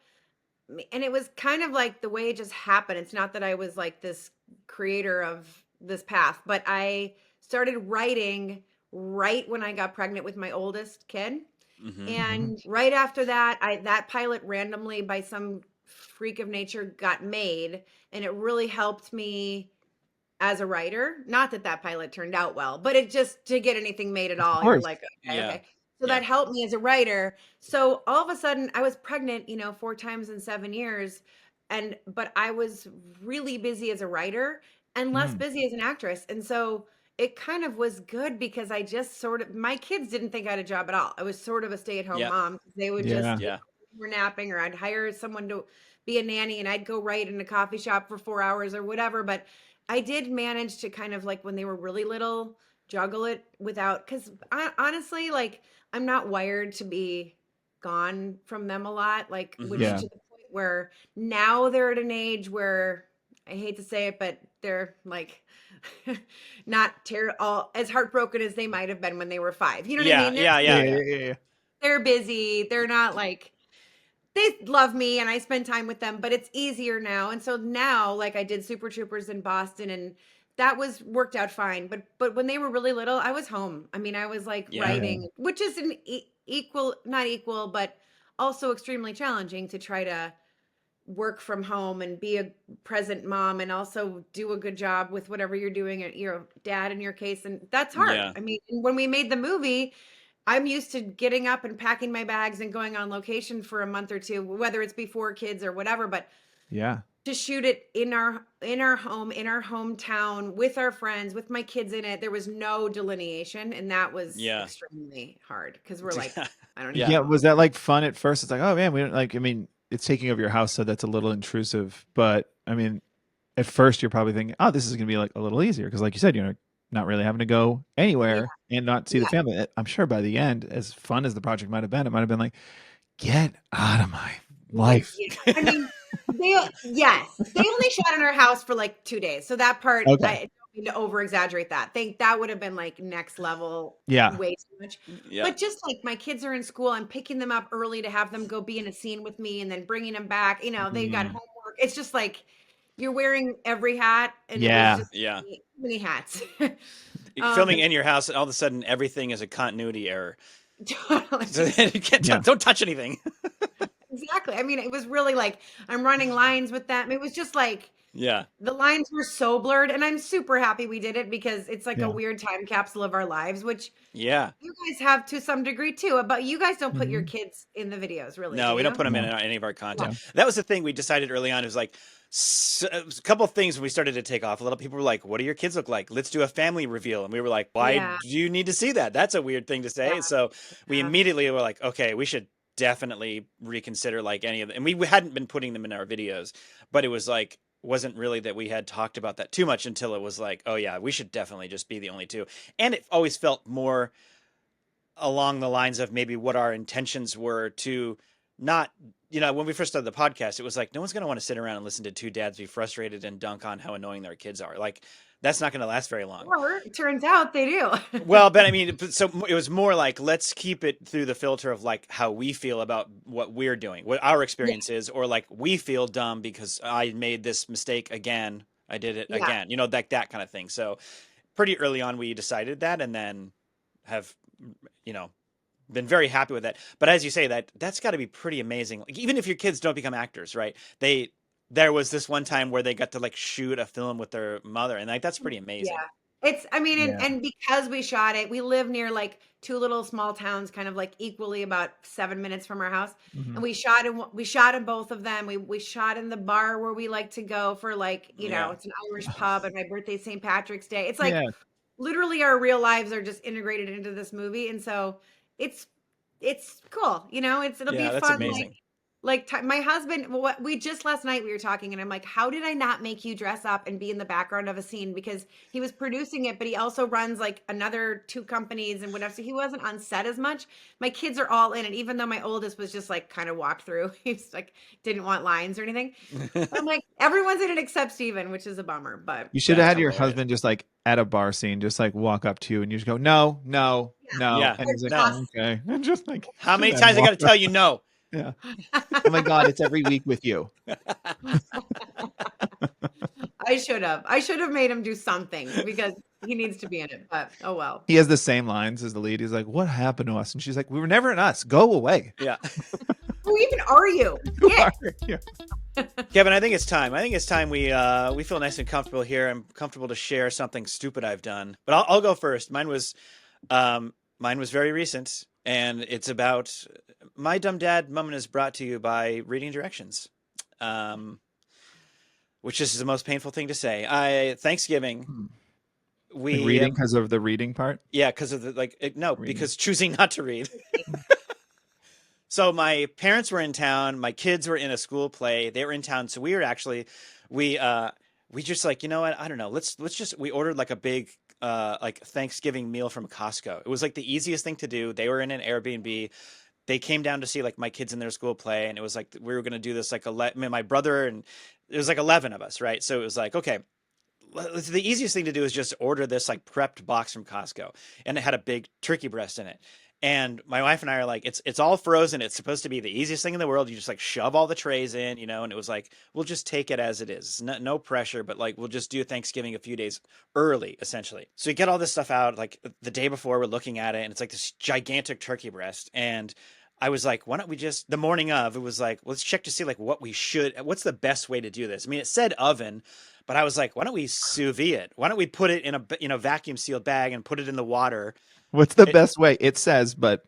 and it was kind of like the way it just happened. It's not that I was like this creator of this path, but I started writing right when I got pregnant with my oldest kid. Hmm. Mhm. And right after that, that pilot randomly by some freak of nature got made and it really helped me as a writer. Not that that pilot turned out well, but it just to get anything made at Of all, you're course. like, okay, Yeah. okay. So Yeah. that helped me as a writer. So all of a sudden I was pregnant, 4 times in 7 years. But I was really busy as a writer and less Mm. busy as an actress. And so it kind of was good because I just sort of, my kids didn't think I had a job at all. I was sort of a stay-at-home Yeah. mom. They would just, Yeah. Yeah. were napping or I'd hire someone to be a nanny and I'd go write in a coffee shop for 4 hours or whatever. But I did manage to kind of like when they were really little, juggle it without, because honestly, like I'm not wired to be gone from them a lot, like, which Yeah. Hmm. to the point where now they're at an age where I hate to say it, but they're like not all as heartbroken as they might have been when they were 5. You know what I Yeah. mean? Yeah. Yeah. Yeah. Yeah. Yeah. Yeah. Yeah. They're busy. They're not like they love me and I spend time with them, but it's easier now. And so now, like I did Super Troopers in Boston and that was worked out fine. But when they were really little, I was home. I mean, I was like Yeah. Yeah. writing, which is an equal, not equal, but also extremely challenging to try to work from home and be a present mom and also do a good job with whatever you're doing at your dad in your case. And that's hard. Yeah. I mean, when we made the movie, I'm used to getting up and packing my bags and going on location for a month or two, whether it's before kids or whatever, but Yeah. to shoot it in our home, in our hometown, with our friends, with my kids in it, there was no delineation, and that was Yeah. extremely hard because we're like, I don't even Yeah. Yeah. know. Was that like fun at first? It's like, oh man, we don't like, I mean, it's taking over your house, so that's a little intrusive. But I mean, at first you're probably thinking, oh, this is going to be like a little easier. Because like you said, you're not really having to go Yeah, anywhere and not see the yeah. family. I'm sure by the end, as fun as the project might have been, it might have been like, get out of my life. Yeah. I mean, they only shot in our house for like 2 days. So that part, I Okay. don't mean to over exaggerate that. Think that would have been like next level, Yeah. way too much. Yeah. But just like my kids are in school, I'm picking them up early to have them go be in a scene with me and then bringing them back. They got Mm. homework. It's just like you're wearing every hat, and it was Yeah. just Yeah. too many hats. Filming um, in your house, and all of a sudden everything is a continuity error. totally. So you can't Yeah. don't touch anything. Exactly. I mean, it was really like I'm running lines with them. It was just like Yeah. the lines were so blurred, and I'm super happy we did it because it's like a Yeah. weird time capsule of our lives, which Yeah. you guys have to some degree too. But you guys don't put your Mhm. kids in the videos, really, do No, we don't you? put them in No. any of our Yeah. content. That was the thing we decided early on. It was like it was a couple of things when we started to take off. A lot of people were like, "What do your kids look like? Let's do a family reveal." And we were like, "Why Yeah. do you need to see that? That's a weird thing to say." So we Yeah. immediately were like, "Okay, we should definitely reconsider like any of them." And we hadn't been putting them in our videos, but it was like wasn't really that we had talked about that too much until it was like, "Oh yeah, we should definitely just be the only two." And it always felt more along the lines of maybe what our intentions were to not, when we first started the podcast, it was like, no one's going to want to sit around and listen to two dads be frustrated and dunk on how annoying their kids are. Like, that's not going to last very long. Or it turns out they do. Well, but I mean, so it was more like, let's keep it through the filter of like how we feel about what we're doing, what our experience is, or like we feel dumb because I made this mistake again. I did it Yeah. again, like that kind of thing. So pretty early on, we decided that and then have, been very happy with that. But as you say, that's got to be pretty amazing. Like, even if your kids don't become actors, right? There was this one time where they got to like shoot a film with their mother, and like that's pretty amazing. Yeah. I mean, Yeah. and because we shot it, we live near like two little small towns, kind of like equally about 7 minutes from our house. Mhm. And we shot in both of them. We shot in the bar where we like to go for like, Yeah. it's an Irish pub, and my birthday's St. Patrick's Day. It's like Yeah. literally our real lives are just integrated into this movie. And so it's it's cool, it'll be Yeah, that's fun. amazing. My husband, what we just last night we were talking, and I'm like, how did I not make you dress up and be in the background of a scene? Because he was producing it, but he also runs like another two companies and whatever. So he wasn't on set as much. My kids are all in it, even though my oldest was just like kind of walked through. He's like, didn't want lines or anything. I'm like, everyone's in it except Steven, which is a bummer. But You should have That's had your hilarious. husband just like at a bar scene, just like walk up to you and you just go, no, no, no. Yeah. And he's like, No. oh, okay. And just like, How many and times I got to walk tell you no? Yeah. Oh my God, it's every week with you. I should have made him do something because he needs to be in it. But oh well. He has the same lines as the lead. He's like, what happened to us? And she's like, we were never in us. Go away. Yeah. Who even are you? Who Yeah. are you? Kevin, I think it's time. We feel nice and comfortable here. I'm comfortable to share something stupid I've done. But I'll go first. Mine was very recent, and it's about My Dumb Dad Mummin is brought to you by reading directions. Which is the most painful thing to say. Thanksgiving, we Like reading because of the reading part? yeah, because of Reading. because choosing not to read. So my parents were in town. My kids were in a school play. They were in town. So we were actually, we just like, you know what? I don't know. We ordered like a big, like Thanksgiving meal from Costco. It was like the easiest thing to do. They were in an Airbnb. They came down to see like my kids in their school play. And it was like, we were going to do this like, my brother, and it was like 11 of us. Right. So it was like, okay, the easiest thing to do is just order this like prepped box from Costco, and it had a big turkey breast in it. And my wife and I are like, it's all frozen. It's supposed to be the easiest thing in the world. You just like shove all the trays in, and it was like, we'll just take it as it is. No pressure, but like, we'll just do Thanksgiving a few days early, essentially. So you get all this stuff out like the day before, we're looking at it, and it's like this gigantic turkey breast. And I was like, why don't we just, the morning of, it was like, let's check to see like what's the best way to do this? I mean, it said oven, but I was like, why don't we sous vide it? Why don't we put it in a vacuum sealed bag and put it in the water? What's the best way? It says, but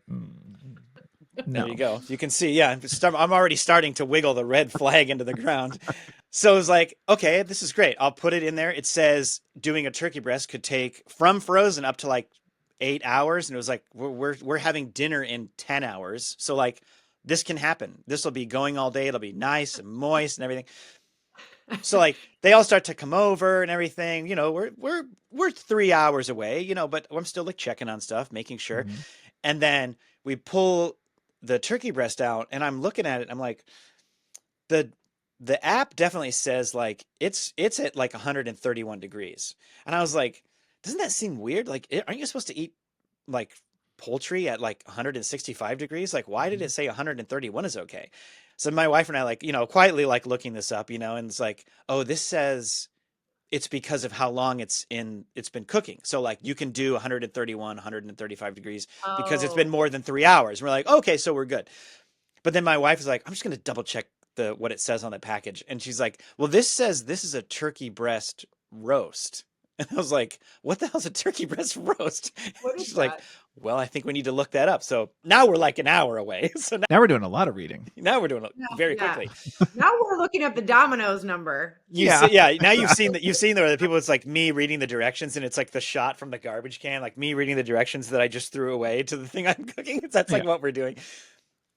no. There you go. You can see, yeah, I'm already starting to wiggle the red flag into the ground. So it was like, okay, this is great. I'll put it in there. It says doing a turkey breast could take from frozen up to like 8 hours. And it was like, we're having dinner in 10 hours. So like this can happen. This will be going all day. It'll be nice and moist and everything. So like they all start to come over and everything, we're 3 hours away, but I'm still like checking on stuff, making sure. Mhm. And then we pull the turkey breast out, and I'm looking at it. I'm like, the app definitely says like it's at like 131 degrees. And I was like, doesn't that seem weird? Like, aren't you supposed to eat like poultry at like 165 degrees? Like, why did it say 131 is okay? So my wife and I like, quietly like looking this up, and it's like, oh, this says it's because of how long it's been cooking. So like you can do 131, 135 degrees because it's Oh, been more than 3 hours. And we're like, okay, so we're good. But then my wife is like, I'm just going to double check the what it says on the package, and she's like, "Well, this says this is a turkey breast roast." And I was like, "What the hell's a turkey breast roast?" What is She's like, that? "Well, I think we need to look that up." So now we're like an hour away. So Now we're doing a lot of reading. now we're doing it very Yeah. quickly. Now we're looking up the Domino's number. Yeah. Now you've seen that. You've seen the people. It's like me reading the directions, and it's like the shot from the garbage can, like me reading the directions that I just threw away to the thing I'm cooking. That's like what we're doing.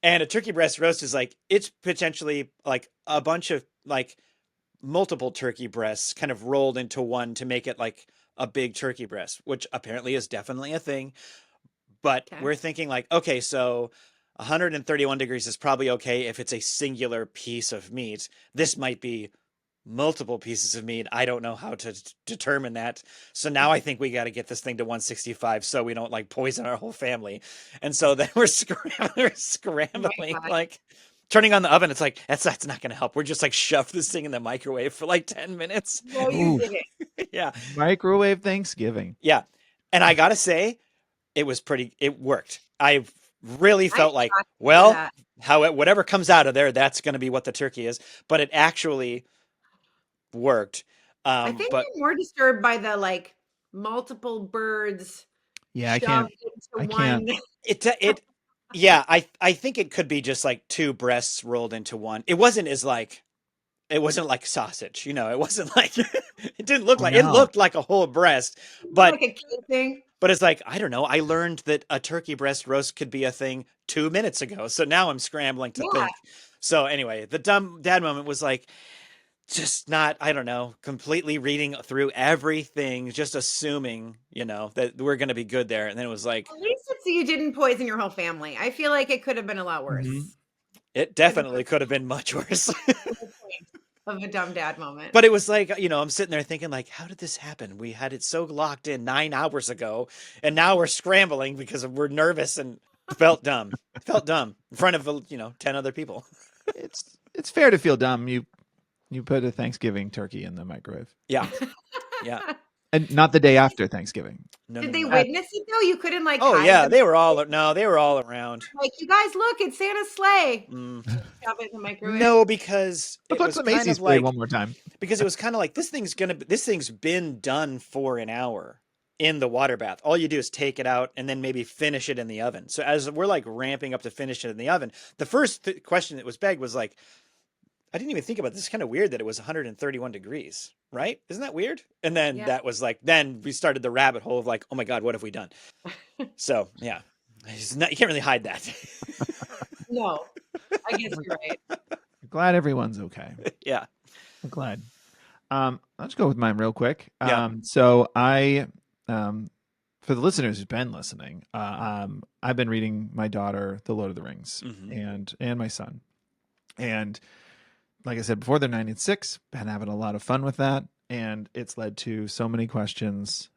And a turkey breast roast is like it's potentially like a bunch of like multiple turkey breasts kind of rolled into one to make it like a big turkey breast, which apparently is definitely a thing. But Okay. we're thinking like, okay, so 131 degrees is probably okay if it's a singular piece of meat. This might be multiple pieces of meat. I don't know how to determine that. So now I think we got to get this thing to 165 so we don't like poison our whole family. And so then we're scrambling, God. like turning on the oven. It's like, that's not going to help. We're just like shove this thing in the microwave for like 10 minutes. No, you didn't. Yeah. Microwave Thanksgiving. Yeah. And I got to say, it worked. I really felt like, shocked to hear well, that. whatever comes out of there, that's going to be what the turkey is. But it actually worked. I think But I'm more disturbed by the like multiple birds Yeah, I shoved I into can't. one. yeah, I think it could be just like two breasts rolled into one. It wasn't like sausage, it wasn't like it didn't look like it No. looked like a whole breast, but Like a cake thing. but it's like, I don't know. I learned that a turkey breast roast could be a thing 2 minutes ago. So now I'm scrambling to Yeah. think. So anyway, the dumb dad moment was like, just not, I don't know, completely reading through everything, just assuming, that we're going to be good there. And then it was like, At least it's you didn't poison your whole family. I feel like it could have been a lot worse. Mhm. it definitely could have been much worse. Of a dumb dad moment. But it was like, I'm sitting there thinking like, how did this happen? We had it so locked in 9 hours ago, and now we're scrambling because we're nervous and felt dumb. Felt dumb in front of 10 other people. It's fair to feel dumb. You put a Thanksgiving turkey in the microwave, Yeah. Yeah. and not the day after Thanksgiving. No, Did no, they no. witness it though? You couldn't like Oh hide yeah, them. they were all around. Like, you guys, look, it's Santa's sleigh. Mm. Shove it in the microwave. No, because Let's it watch was the kind Macy's of parade like one more time. because it was kind of like this thing's been done for an hour in the water bath. All you do is take it out and then maybe finish it in the oven. So as we're like ramping up to finish it in the oven, the first question that was begged was like, I didn't even think about this. It's kind of weird that it was 131 degrees, right? Isn't that weird? And then Yeah. that was like, then we started the rabbit hole of like, oh my God, what have we done? So yeah, you can't really hide that. No, I guess you're right. I'm glad everyone's okay. Yeah. I'm glad. Let's go with mine real quick. Yeah. So I, for the listeners who've been listening, I've been reading my daughter The Lord of the Rings Mhm. and my son. And like I said before, they're 9 and 6. Been having a lot of fun with that, and it's led to so many questions.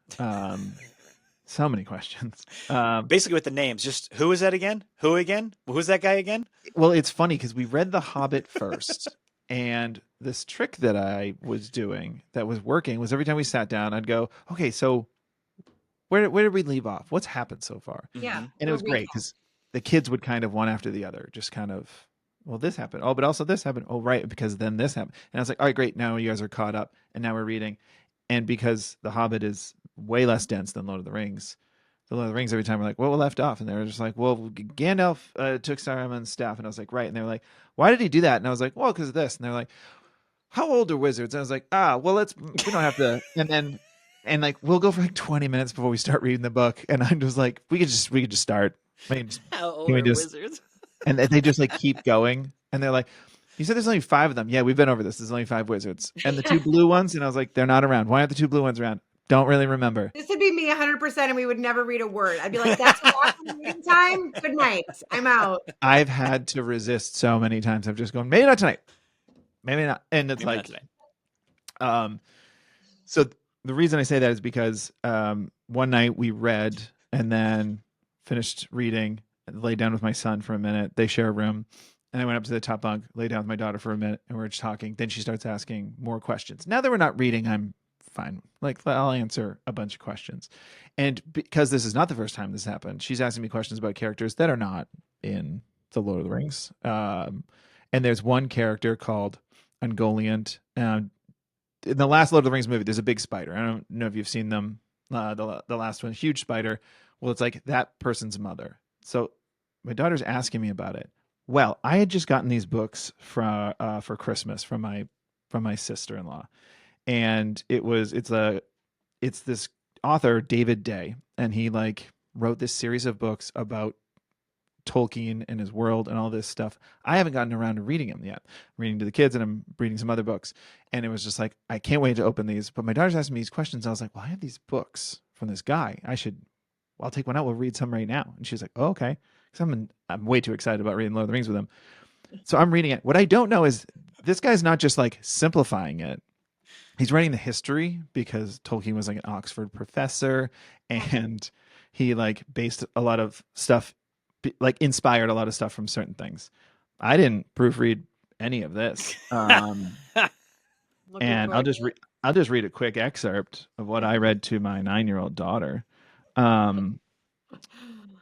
So many questions. Basically with the names, just who is that again? Who again? Who's that guy again? Well, it's funny because we read The Hobbit first, and this trick that I was doing that was working was every time we sat down, I'd go, okay, so where did we leave off? What's happened so far? Yeah. Mhm. And it was great because the kids would kind of one after the other, just kind of, well, this happened. Oh, but also this happened. Oh, right, because then this happened. And I was like, all right, great. Now you guys are caught up, and now we're reading. And because The Hobbit is way less dense than Lord of the Rings, The Lord of the Rings, every time we're like, well, we left off. And they were just like, well, Gandalf took Saruman's staff. And I was like, right. And they were like, why did he do that? And I was like, well, because of this. And they're like, how old are wizards? And I was like, well, we don't have to. And like, we'll go for like 20 minutes before we start reading the book. And I was like, we could just start. I mean, How old can we are just- wizards? and they just like keep going. And they're like, you said there's only 5 of them. Yeah, we've been over this. There's only 5 wizards. And the 2 blue ones. And I was like, they're not around. Why aren't the 2 blue ones around? Don't really remember. This would be me 100%, and we would never read a word. I'd be like, that's enough reading time. Good night. I'm out. I've had to resist so many times. I've just gone, maybe not tonight. Maybe not. And it's Maybe not like, today. so the reason I say that is because one night we read and then finished reading, laid down with my son for a minute. They share a room. And I went up to the top bunk, laid down with my daughter for a minute, and we were just talking. Then she starts asking more questions. Now that we're not reading, I'm fine. Like, I'll answer a bunch of questions. And because this is not the first time this happened, she's asking me questions about characters that are not in The Lord of the Rings. And there's one character called Ungoliant. In the last Lord of the Rings movie, there's a big spider. I don't know if you've seen them. The last one, huge spider. Well, it's like that person's mother. So my daughter's asking me about it. Well, I had just gotten these books for Christmas from my sister-in-law, and it's this author David Day, and he like wrote this series of books about Tolkien and his world and all this stuff. I haven't gotten around to reading them yet. I'm reading to the kids, and I'm reading some other books. And it was just like, I can't wait to open these. But my daughter's asking me these questions. I was like, well, I have these books from this guy. I'll take one out. We'll read some right now. And she's like, oh, okay. Because I'm way too excited about reading Lord of the Rings with him. So I'm reading it. What I don't know is this guy's not just like simplifying it. He's writing the history because Tolkien was like an Oxford professor, and he like based a lot of stuff, like inspired a lot of stuff from certain things. I didn't proofread any of this. And I'll just read a quick excerpt of what I read to my 9-year-old daughter.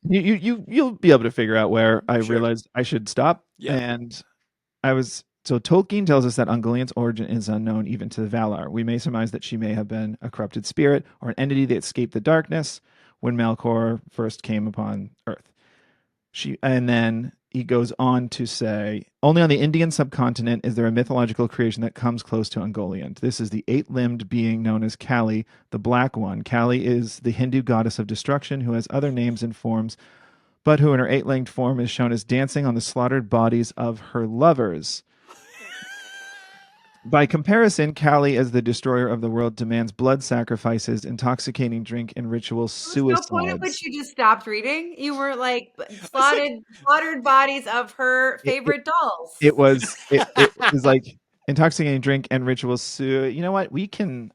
You'll be able to figure out where I realized I should stop. Yeah. And so Tolkien tells us that Ungoliant's origin is unknown even to the Valar. We may surmise that she may have been a corrupted spirit or an entity that escaped the darkness when Melkor first came upon Earth. And then he goes on to say, only on the Indian subcontinent is there a mythological creation that comes close to Ungoliant. This is the 8-limbed being known as Kali, the Black One. Kali is the Hindu goddess of destruction who has other names and forms, but who in her 8-limbed form is shown as dancing on the slaughtered bodies of her lovers. By comparison, Kali, as the destroyer of the world, demands blood sacrifices, intoxicating drink, and ritual suicides. No point at which you just stopped reading. You were like slaughtered bodies of her favorite dolls. It was like intoxicating drink and ritual suicide. You know what? We can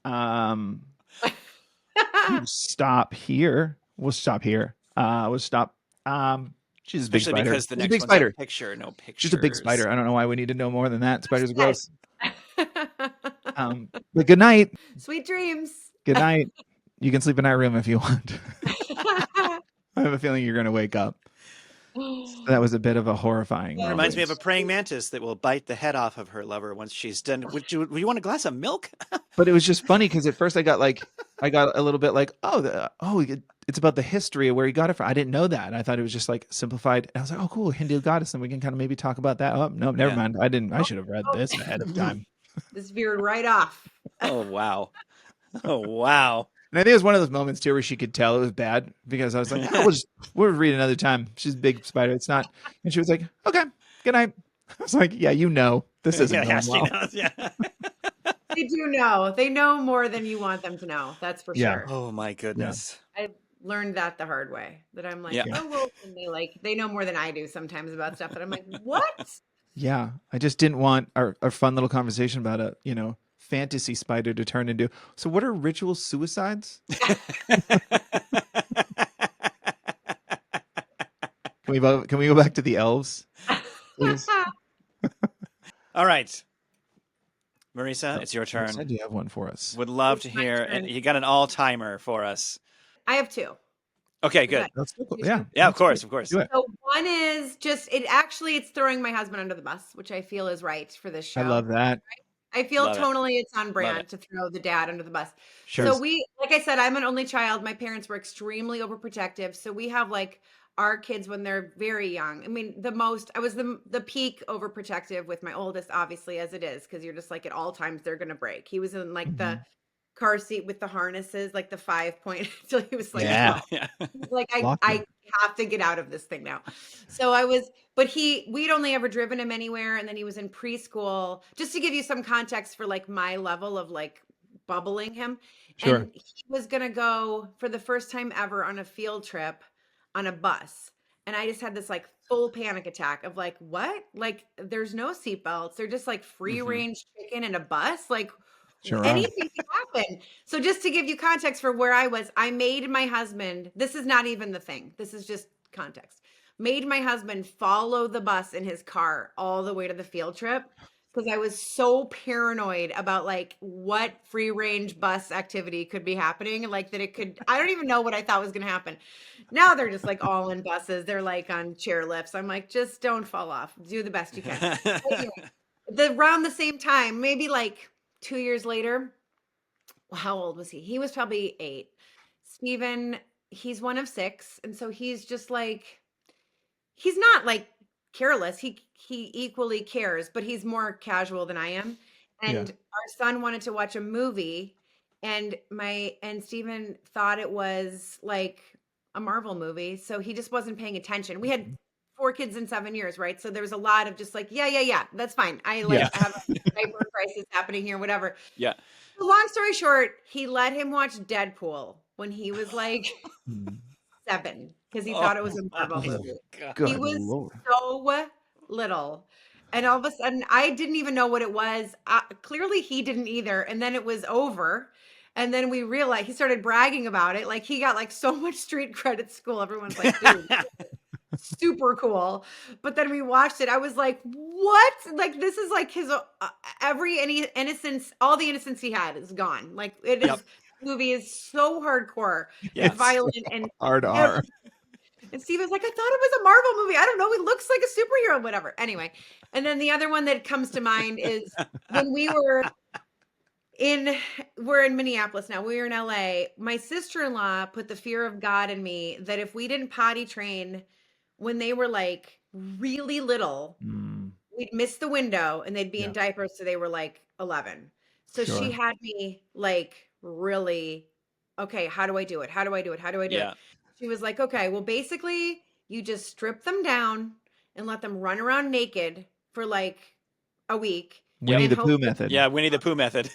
stop here. We'll stop here. We'll stop. She's a big spider. Because the She's next a big one's spider. a picture, no picture. She's a big spider. I don't know why we need to know more than that. Spiders are gross. But good night. Sweet dreams. Good night. You can sleep in our room if you want. I have a feeling you're going to wake up. That was a bit of a horrifying. It reminds me of a praying mantis that will bite the head off of her lover once she's done. Would you want a glass of milk? But it was just funny because at first I got a little bit like, it's about the history of where he got it from. I didn't know that. I thought it was just like simplified. And I was like, oh, cool, Hindu goddess, and we can kind of maybe talk about that. Oh, no, never mind. I should have read this ahead of time. This veered right off. Oh wow. Oh wow. And I think it was one of those moments too where she could tell it was bad because I was like, we'll read another time. She's a big spider. It's not. And she was like, okay, good night. I was like, yeah, this isn't going well. She knows, yeah. They do know. They know more than you want them to know. That's for sure. Oh my goodness. I learned that the hard way. That I'm like, oh well, and they know more than I do sometimes about stuff. And I'm like, what? Yeah, I just didn't want our fun little conversation about a fantasy spider to turn into. So what are ritual suicides? Can we go back to the elves, please? All right, Marisa, it's your turn. I do have one for us. Would love to hear. And you got an all-timer for us. I have two. Okay, good. That's cool. Yeah, of course. Do it. So one is just it's throwing my husband under the bus, which I feel is right for this show. I love that. I feel tonally it's on brand to throw the dad under the bus. Sure. So like I said, I'm an only child. My parents were extremely overprotective. So we have like our kids when they're very young. I mean, I was the peak overprotective with my oldest, obviously, as it is, because you're just like at all times they're gonna break. He was in like the car seat with the harnesses, like the 5-point till he was like, like I have to get out of this thing now. So we'd only ever driven him anywhere. And then he was in preschool, just to give you some context for like my level of like bubbling him. Sure. And he was going to go for the first time ever on a field trip on a bus. And I just had this like full panic attack of like, what? Like there's no seatbelts. They're just like free range chicken in a bus. Like, sure. Anything can happen. So just to give you context for where I was, I made my husband, this is not even the thing. This is just context. Made my husband follow the bus in his car all the way to the field trip because I was so paranoid about like what free range bus activity could be happening, like that it could. I don't even know what I thought was going to happen. Now they're just like all in buses. They're like on chairlifts. I'm like, just don't fall off. Do the best you can. Anyway, around the same time, maybe like 2 years later. Well, how old was he? He was probably 8. Steven, he's one of 6, and so he's just like he's not like careless. He equally cares, but he's more casual than I am. Yeah. And our son wanted to watch a movie, and Steven thought it was like a Marvel movie, so he just wasn't paying attention. We had 4 kids in 7 years, right? So there was a lot of just like, yeah, that's fine. I like Yeah. have a diaper crisis happening here, whatever. Yeah. Long story short, he let him watch Deadpool when he was like 7 because he thought it was a Marvel movie. Good He was Lord. so little. And all of a sudden, I didn't even know what it was. Clearly, he didn't either. And then it was over. And then we realized he started bragging about it. Like he got like so much street cred at school. Everyone's like, dude, super cool. But then we watched it. I was like, what? Like this is like his any innocence, all the innocence he had is gone. Like it is. Yep. Movie is so hardcore, Yes. violent, and Hard R. and Steve was like, I thought it was a Marvel movie. I don't know. He looks like a superhero, whatever. Anyway. And then the other one that comes to mind is when we're in Minneapolis now. We were in LA. My sister-in-law put the fear of God in me that if we didn't potty train when they were like really little, we'd miss the window and they'd be in diapers. So they were like 11. So Sure. she had me like really, okay, how do I do it? How do I do it? How do I do it? She was like, okay, well, basically you just strip them down and let them run around naked for like a week. Winnie the Pooh method. Yeah, Winnie the Pooh method.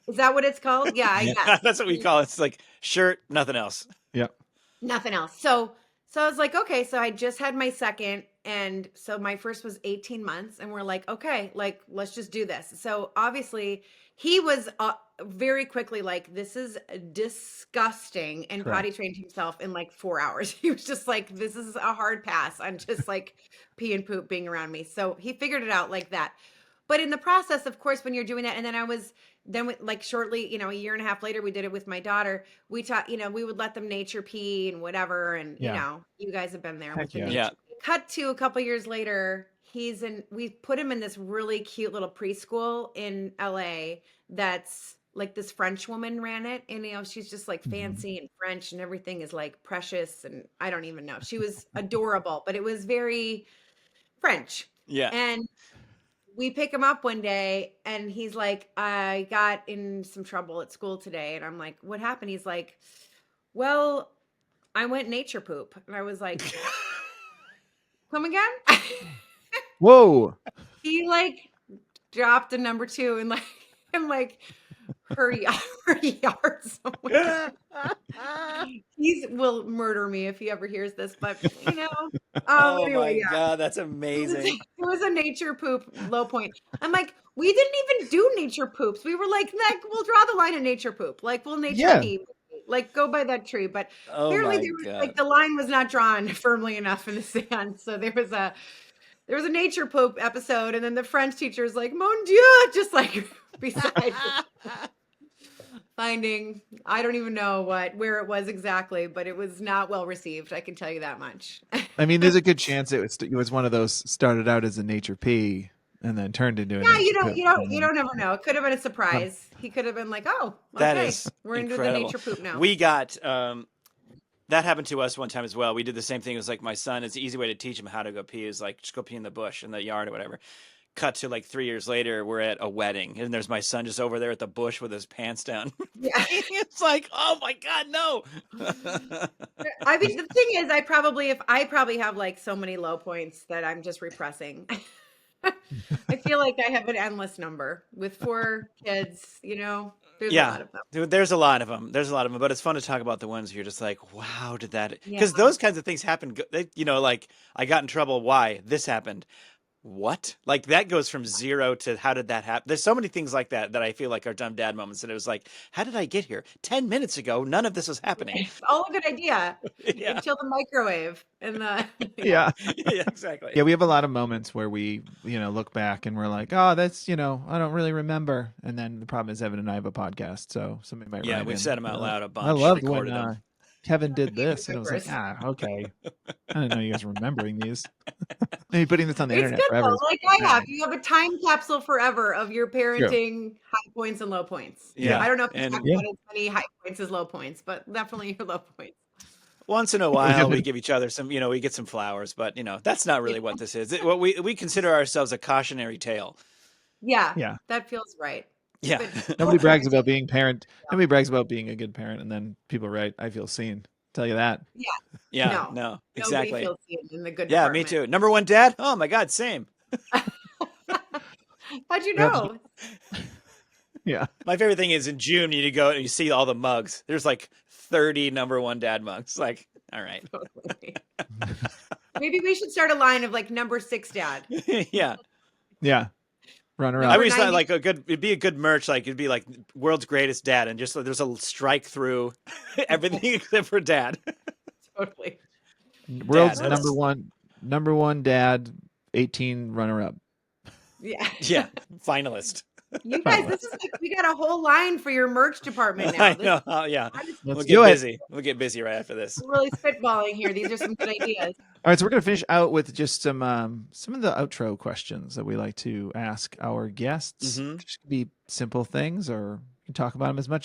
Is that what it's called? Yeah, I guess. That's what we call it. It's like shirt, nothing else. Yep. Nothing else. So I was like, okay, so I just had my second. And so my first was 18 months. And we're like, okay, like, let's just do this. So obviously he was very quickly like, this is disgusting. And potty trained himself in like 4 hours. He was just like, this is a hard pass on just like pee and poop being around me. So he figured it out like that. But in the process, of course, when you're doing that, and then like shortly, a year and a half later, we did it with my daughter. We taught, we would let them nature pee and whatever. And, you guys have been there with the nature pee. Cut to a couple years later, we put him in this really cute little preschool in LA that's like this French woman ran it. And, she's just like fancy and French and everything is like precious. And I don't even know. She was adorable, but it was very French. Yeah. And we pick him up one day and he's like, I got in some trouble at school today. And I'm like, what happened? He's like, well, I went nature poop. And I was like, come again? Whoa. He like dropped a number 2 and like, I'm like, hurry yard somewhere. He will murder me if he ever hears this, but oh anyway, my God, that's amazing. It was a nature poop low point. I'm like, we didn't even do nature poops. We were like, we'll draw the line of nature poop. Like, we'll nature pee. Like, go by that tree. But apparently there was, like, the line was not drawn firmly enough in the sand. So there was a nature poop episode, and then the French teacher is like, mon Dieu, just like beside finding, I don't even know where it was exactly, but it was not well received. I can tell you that much. I mean, there's a good chance it was one of those started out as a nature pee and then turned into a nature poop. You don't ever know. It could have been a surprise. He could have been like, oh, okay, that is we're incredible. into the nature poop now. We got that happened to us one time as well. We did the same thing. It was like my son. It's an easy way to teach him how to go pee. Is like just go pee in the bush in the yard or whatever. Cut to like 3 years later, we're at a wedding, and there's my son just over there at the bush with his pants down. Yeah. It's like, oh my God, no. I mean, the thing is, I probably have like so many low points that I'm just repressing. I feel like I have an endless number with 4 kids, there's a lot of them. Dude, there's a lot of them. But it's fun to talk about the ones you're just like, wow, did that, because those kinds of things happen. Like I got in trouble. Why? This happened. what? Like that goes from 0 to how did that happen? There's so many things like that that I feel like are dumb dad moments. And it was like, how did I get here? 10 minutes ago, none of this was happening. It's all a good idea Yeah. until the microwave and the Yeah. Yeah, exactly. Yeah, we have a lot of moments where we, look back and we're like, oh, that's, I don't really remember. And then the problem is Evan and I have a podcast, so somebody might Yeah, write we've in, said them out like, loud a bunch. I loved when recorded them. Kevin did this, and it was like, okay. I didn't know you guys were remembering these. Maybe putting this on the It's internet good forever. though. Like I have. You have a time capsule forever of your True. parenting high points and low points. Yeah. I don't know if you And- have Yeah. as many high points as low points, but definitely your low points. Once in a while, we give each other some, we get some flowers, but that's not really what this is. What we consider ourselves a cautionary tale. Yeah. Yeah. That feels right. Yeah. But- Nobody brags about being parent. Nobody brags about being a good parent, and then people write, I feel seen. Tell you that. Yeah. No. No. Exactly. Nobody feels seen in the good Yeah, me department. too. Number one dad? Oh my God, same. How'd you know? Yeah. My favorite thing is in June you go and you see all the mugs. There's like 30 number one dad mugs. Like, all right. Maybe we should start a line of like number 6 dad. Yeah. Yeah. Runner I up. always thought 90. like it'd be a good merch, like it'd be like world's greatest dad, and just like, there's a strike through everything except for dad. Totally. World's Dad, that's- number one dad, 18 runner up. Yeah. Yeah, finalist. You guys, this is like we got a whole line for your merch department now. I know. Yeah, Let's we'll do get it. busy. We'll get busy right after this. We're really spitballing here. These are some good ideas. All right, so we're gonna finish out with just some of the outro questions that we like to ask our guests. Mhm. Just could be simple things, or you can talk about them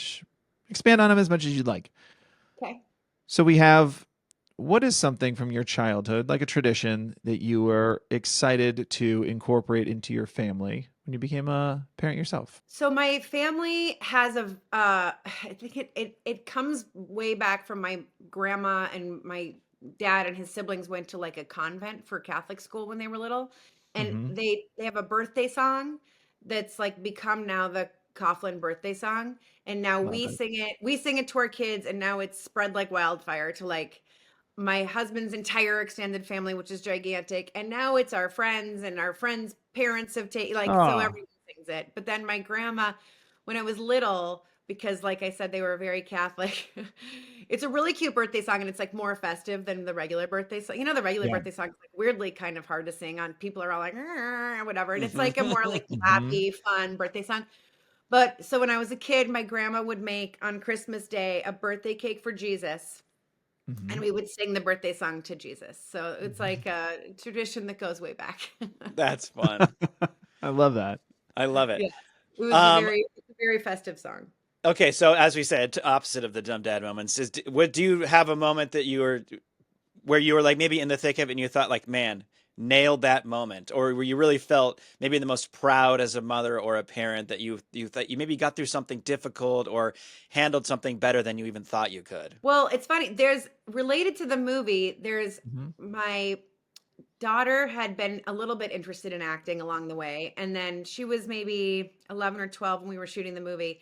expand on them as much as you'd like. Okay. So we have, what is something from your childhood, like a tradition, that you were excited to incorporate into your family when you became a parent yourself? So my family has I think it comes way back from my grandma, and my dad and his siblings went to like a convent for Catholic school when they were little. And Mhm. they have a birthday song that's like become now the Coughlin birthday song. And now Love we it. sing it to our kids, and now it's spread like wildfire to like my husband's entire extended family, which is gigantic. And now it's our friends, and our friends' parents have taken so Aw. everyone sings it. But then my grandma, when I was little, because like I said, they were very Catholic. It's a really cute birthday song, and it's like more festive than the regular birthday song. The regular Yeah. birthday song is like weirdly kind of hard to sing on. People are all like, whatever. And it's like a more like happy, fun birthday song. But so when I was a kid, my grandma would make on Christmas Day a birthday cake for Jesus. Mhm. And we would sing the birthday song to Jesus. So it's like a tradition that goes way back. That's fun. I love that. I love it. Yeah. It was it's a very festive song. Okay, so as we said, opposite of the dumb dad moments, do you have a moment that where you were like maybe in the thick of it and you thought like, man, nailed that moment, or where you really felt maybe the most proud as a mother or a parent that you thought you maybe got through something difficult or handled something better than you even thought you could? Well, it's funny. There's related to the movie, there's Mhm. my daughter had been a little bit interested in acting along the way. And then she was maybe 11 or 12 when we were shooting the movie.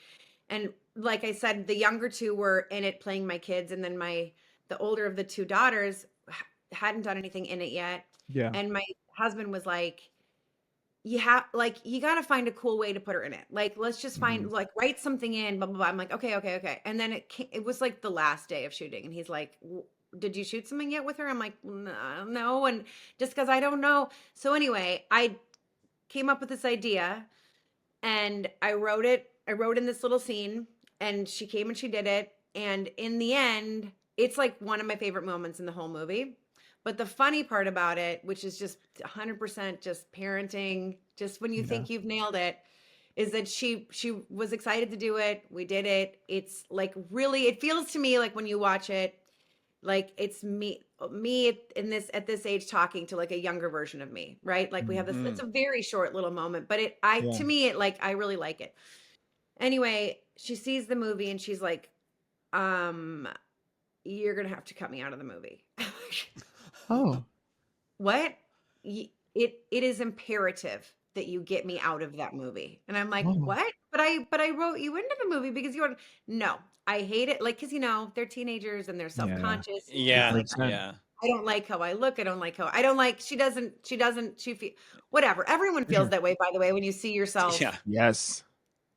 And like I said, the younger two were in it playing my kids. And then the older of the two daughters hadn't done anything in it yet. Yeah. And my husband was like, you got to find a cool way to put her in it. Like, let's just find, like, write something in, blah, blah, blah. I'm like, okay. And then it was like the last day of shooting. And he's like, did you shoot something yet with her? I'm like, no. And just because I don't know. So anyway, I came up with this idea, and I wrote in this little scene, and she came and she did it. And in the end, it's like one of my favorite moments in the whole movie. But the funny part about it, which is just 100% just parenting, just when you think you've nailed it, is that she was excited to do it. We did it. It's like really, it feels to me like when you watch it, like it's me at this age talking to like a younger version of me, right? Like we have this, it's a very short little moment, but to me, it like, I really like it. Anyway, she sees the movie and she's like, you're going to have to cut me out of the movie. Oh. What? It is imperative that you get me out of that movie. And I'm like, what? But I wrote you into the movie because you no, I hate it. Like, cause they're teenagers and they're self-conscious. Yeah. Makes sense. Yeah. I don't like how I look. I don't like how I don't like, she feel, whatever. Everyone For feels sure. that way, by the way, when you see Yeah. yourself Yes.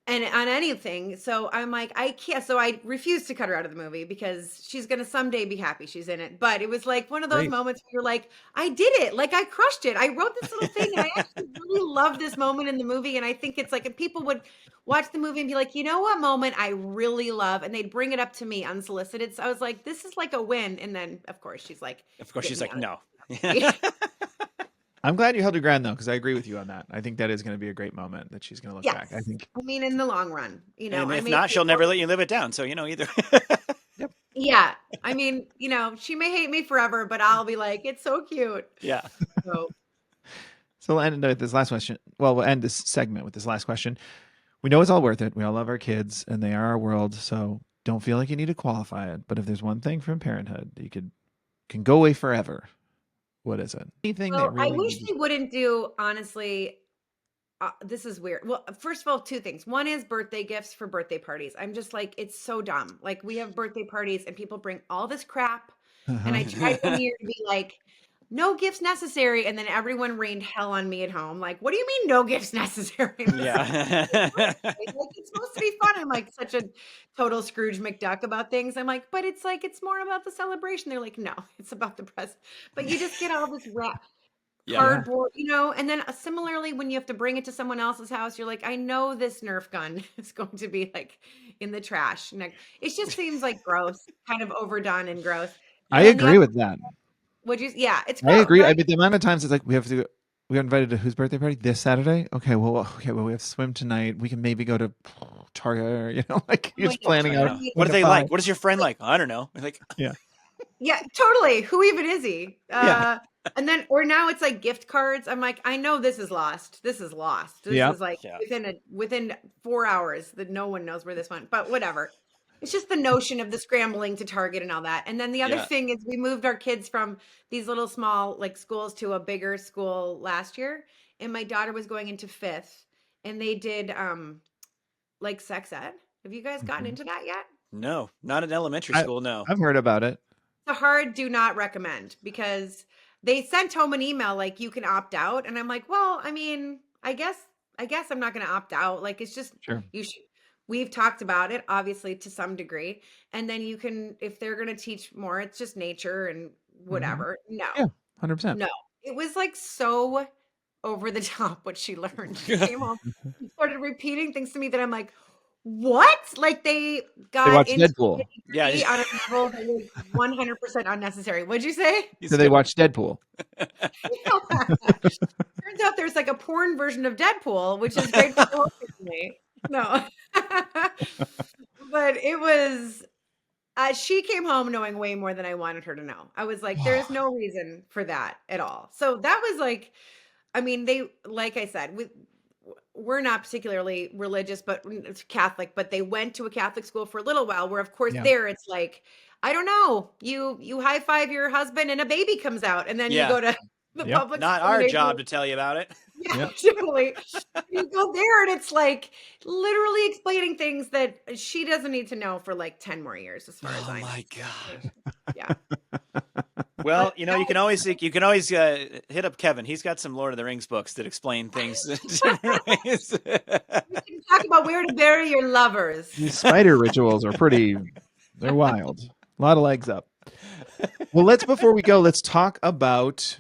and on anything. So I'm like, I can't. So I refuse to cut her out of the movie because she's going to someday be happy she's in it. But it was like one of those Great. moments where you're like, I did it. Like I crushed it. I wrote this little thing and I actually really love this moment in the movie. And I think it's like if people would watch the movie and be like, you know what moment I really love? And they'd bring it up to me unsolicited. So I was like, this is like a win. And then of course she's like, Of course, get she's me like, out of no. the I'm glad you held your ground though, because I agree with you on that. I think that is going to be a great moment that she's going to look back. I Yes. think. I mean, in the long run, And I if may not, she'll feel never let you live it down. So, either. Yep. yeah. I mean, she may hate me forever, but I'll be like, it's so cute. Yeah. So So we'll end with this last question. Well, we'll end this segment with this last question. We know it's all worth it. We all love our kids, and they are our world. So don't feel like you need to qualify it. But if there's one thing from parenthood that you can go away forever, what is it? Anything that well, I really wish they wouldn't do, honestly, this is weird. Well, first of all, two things. One is birthday gifts for birthday parties. I'm just like, it's so dumb. Like we have birthday parties and people bring all this crap. And I tried one year to be like, no gifts necessary. And then everyone rained hell on me at home. Like, what do you mean no gifts necessary? Yeah. Like it's supposed to be fun. I'm like such a total Scrooge McDuck about things. I'm like, but it's like it's more about the celebration. They're like, no, it's about the present. But you just get all this Yeah. cardboard, and then similarly, when you have to bring it to someone else's house, you're like, I know this Nerf gun is going to be like in the trash. And it just seems like gross, kind of overdone and gross. I And then the agree other, with that. yeah, it's I gross, agree. I right? mean, the amount of times it's like we got invited to whose birthday party this Saturday. Okay, well, we have swim tonight. We can maybe go to Target. Like Oh you're my just gosh, planning I out. know. What when do to they buy. like? What is your friend like? I don't know. Like, Yeah, yeah, totally. Who even is he? yeah, And then, or now it's like gift cards. I'm like, I know this is lost. This is lost. This yeah. is like yeah. within 4 hours that no one knows where this went. But whatever. It's just the notion of the scrambling to Target and all that. And then the other Yeah. thing is we moved our kids from these little small like schools to a bigger school last year. And my daughter was going into fifth and they did like sex ed. Have you guys gotten Mhm. into that yet? No, not in elementary I school. No. I've heard about it. It's a hard do not recommend because they sent home an email like you can opt out. And I'm like, well, I mean, I guess I'm not gonna opt out. Like it's just Sure. you should we've talked about it, obviously, to some degree. And then you can, if they're gonna teach more, it's just nature and Hmm. whatever. No, Yeah, 100%. no. It was like so over the top what she learned. She came home and started repeating things to me that I'm like, what? Like they They got watch into Deadpool. Yeah. me on a level that was 100% unnecessary. What'd you say? So they watch Deadpool. Turns out there's like a porn version of Deadpool, which is great for the whole family. No. But it was she came home knowing way more than I wanted her to know. I was like, there's no reason for that at all. So that was like, I mean, they, like I said, we're not particularly religious, but it's Catholic, but they went to a Catholic school for a little while where of course Yeah. there it's like, I don't know, you high five your husband and a baby comes out and then you Yeah. go to the Yep. public Not school our and they job do- to tell you about it. yeah, Yep. totally. You go there and it's like literally explaining things that she doesn't need to know for like 10 more years as far as Oh I know. my god. Yeah. Well, But you can always hit up Kevin. He's got some Lord of the Rings books that explain things in different ways. we can talk about where to bury your lovers. These spider rituals are they're wild. A lot of legs up. Well, before we go, let's talk about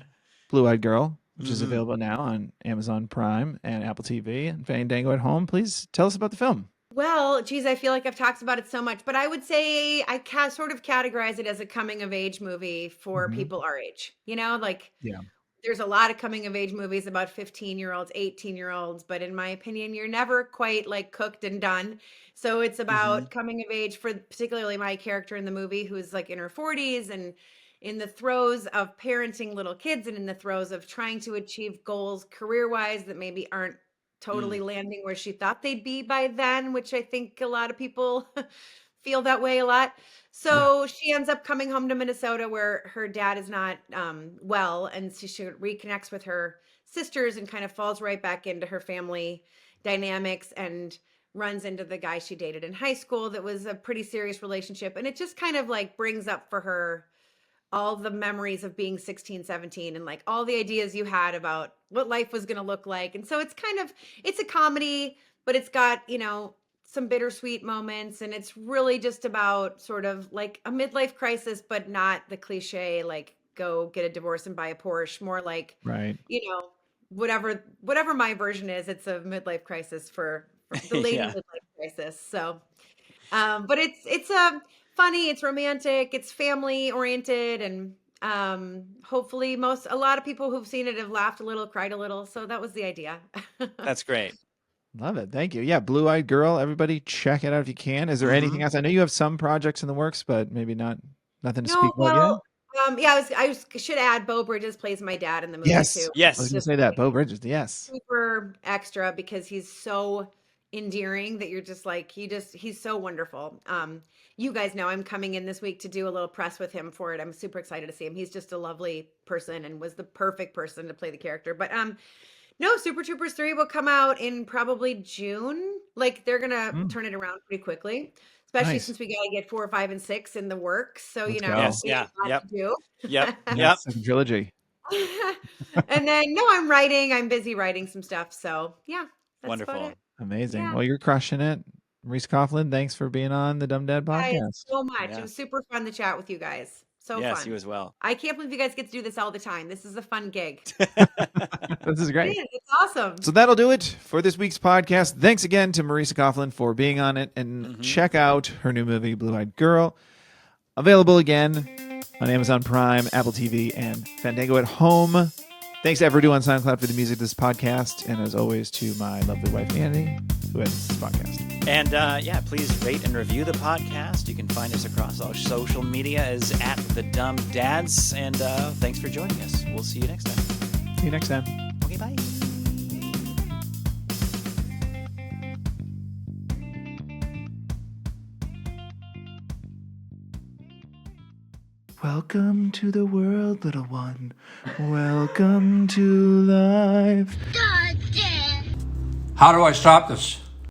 Blue Eyed Girl, which is Mhm. available now on Amazon Prime and Apple TV and Fandango at home. Please tell us about the film. Well, geez, I feel like I've talked about it so much, but I would say I sort of categorize it as a coming of age movie for Mhm. people our age. Like Yeah. there's a lot of coming of age movies about 15-year-olds, 18-year-olds, but in my opinion, you're never quite like cooked and done. So it's about coming of age for particularly my character in the movie who's like in her 40s and in the throes of parenting little kids and in the throes of trying to achieve goals career-wise that maybe aren't totally landing where she thought they'd be by then, which I think a lot of people feel that way a lot. So she ends up coming home to Minnesota where her dad is not well, and she reconnects with her sisters and kind of falls right back into her family dynamics and runs into the guy she dated in high school that was a pretty serious relationship. And it just kind of like brings up for her all the memories of being 16, 17, and like all the ideas you had about what life was going to look like. And so it's a comedy, but it's got, some bittersweet moments, and it's really just about sort of like a midlife crisis, but not the cliche, like go get a divorce and buy a Porsche, more like, Right. whatever my version is, it's a midlife crisis for the lady Yeah. midlife crisis. So, but it's funny, it's romantic, it's family oriented, and hopefully a lot of people who've seen it have laughed a little, cried a little. So that was the idea. That's great. Love it. Thank you. Yeah, Blue-Eyed Girl. Everybody check it out if you can. Is there anything else? I know you have some projects in the works, but maybe nothing to speak No, about yet. well, should add Bo Bridges plays my dad in the movie Yes. too. Yes. I was going to say that. Bo Bridges. Yes. Super extra because he's so endearing that you're just like, he's so wonderful. You guys know I'm coming in this week to do a little press with him for it. I'm super excited to see him. He's just a lovely person and was the perfect person to play the character. But no, Super Troopers 3 will come out in probably June. Like they're gonna turn it around pretty quickly, especially Nice. since we gotta get 4, 5, and 6 in the works. So Let's go. Yes. we have a lot to do. Yep. Yeah, second trilogy. And then I'm busy writing some stuff. So yeah, that's Wonderful. about it. Amazing. Yeah. Well, you're crushing it. Marisa Coughlin, thanks for being on the Dumb Dad Guys, podcast. so much. Yeah. It was super fun to chat with you guys. So Yes, fun. you as well. I can't believe you guys get to do this all the time. This is a fun gig. This is great. It is. It's awesome. So that'll do it for this week's podcast. Thanks again to Marisa Coughlin for being on it, and check out her new movie, Blue-Eyed Girl. Available again on Amazon Prime, Apple TV, and Fandango at Home. Thanks to Verdú on SoundCloud for the music of this podcast, and as always to my lovely wife, Annie, who edits this podcast. And please rate and review the podcast. You can find us across all social media as at The Dumb Dads. And thanks for joining us. We'll see you next time. See you next time. Okay, bye. Welcome to the world, little one. Welcome to life. How do I stop this?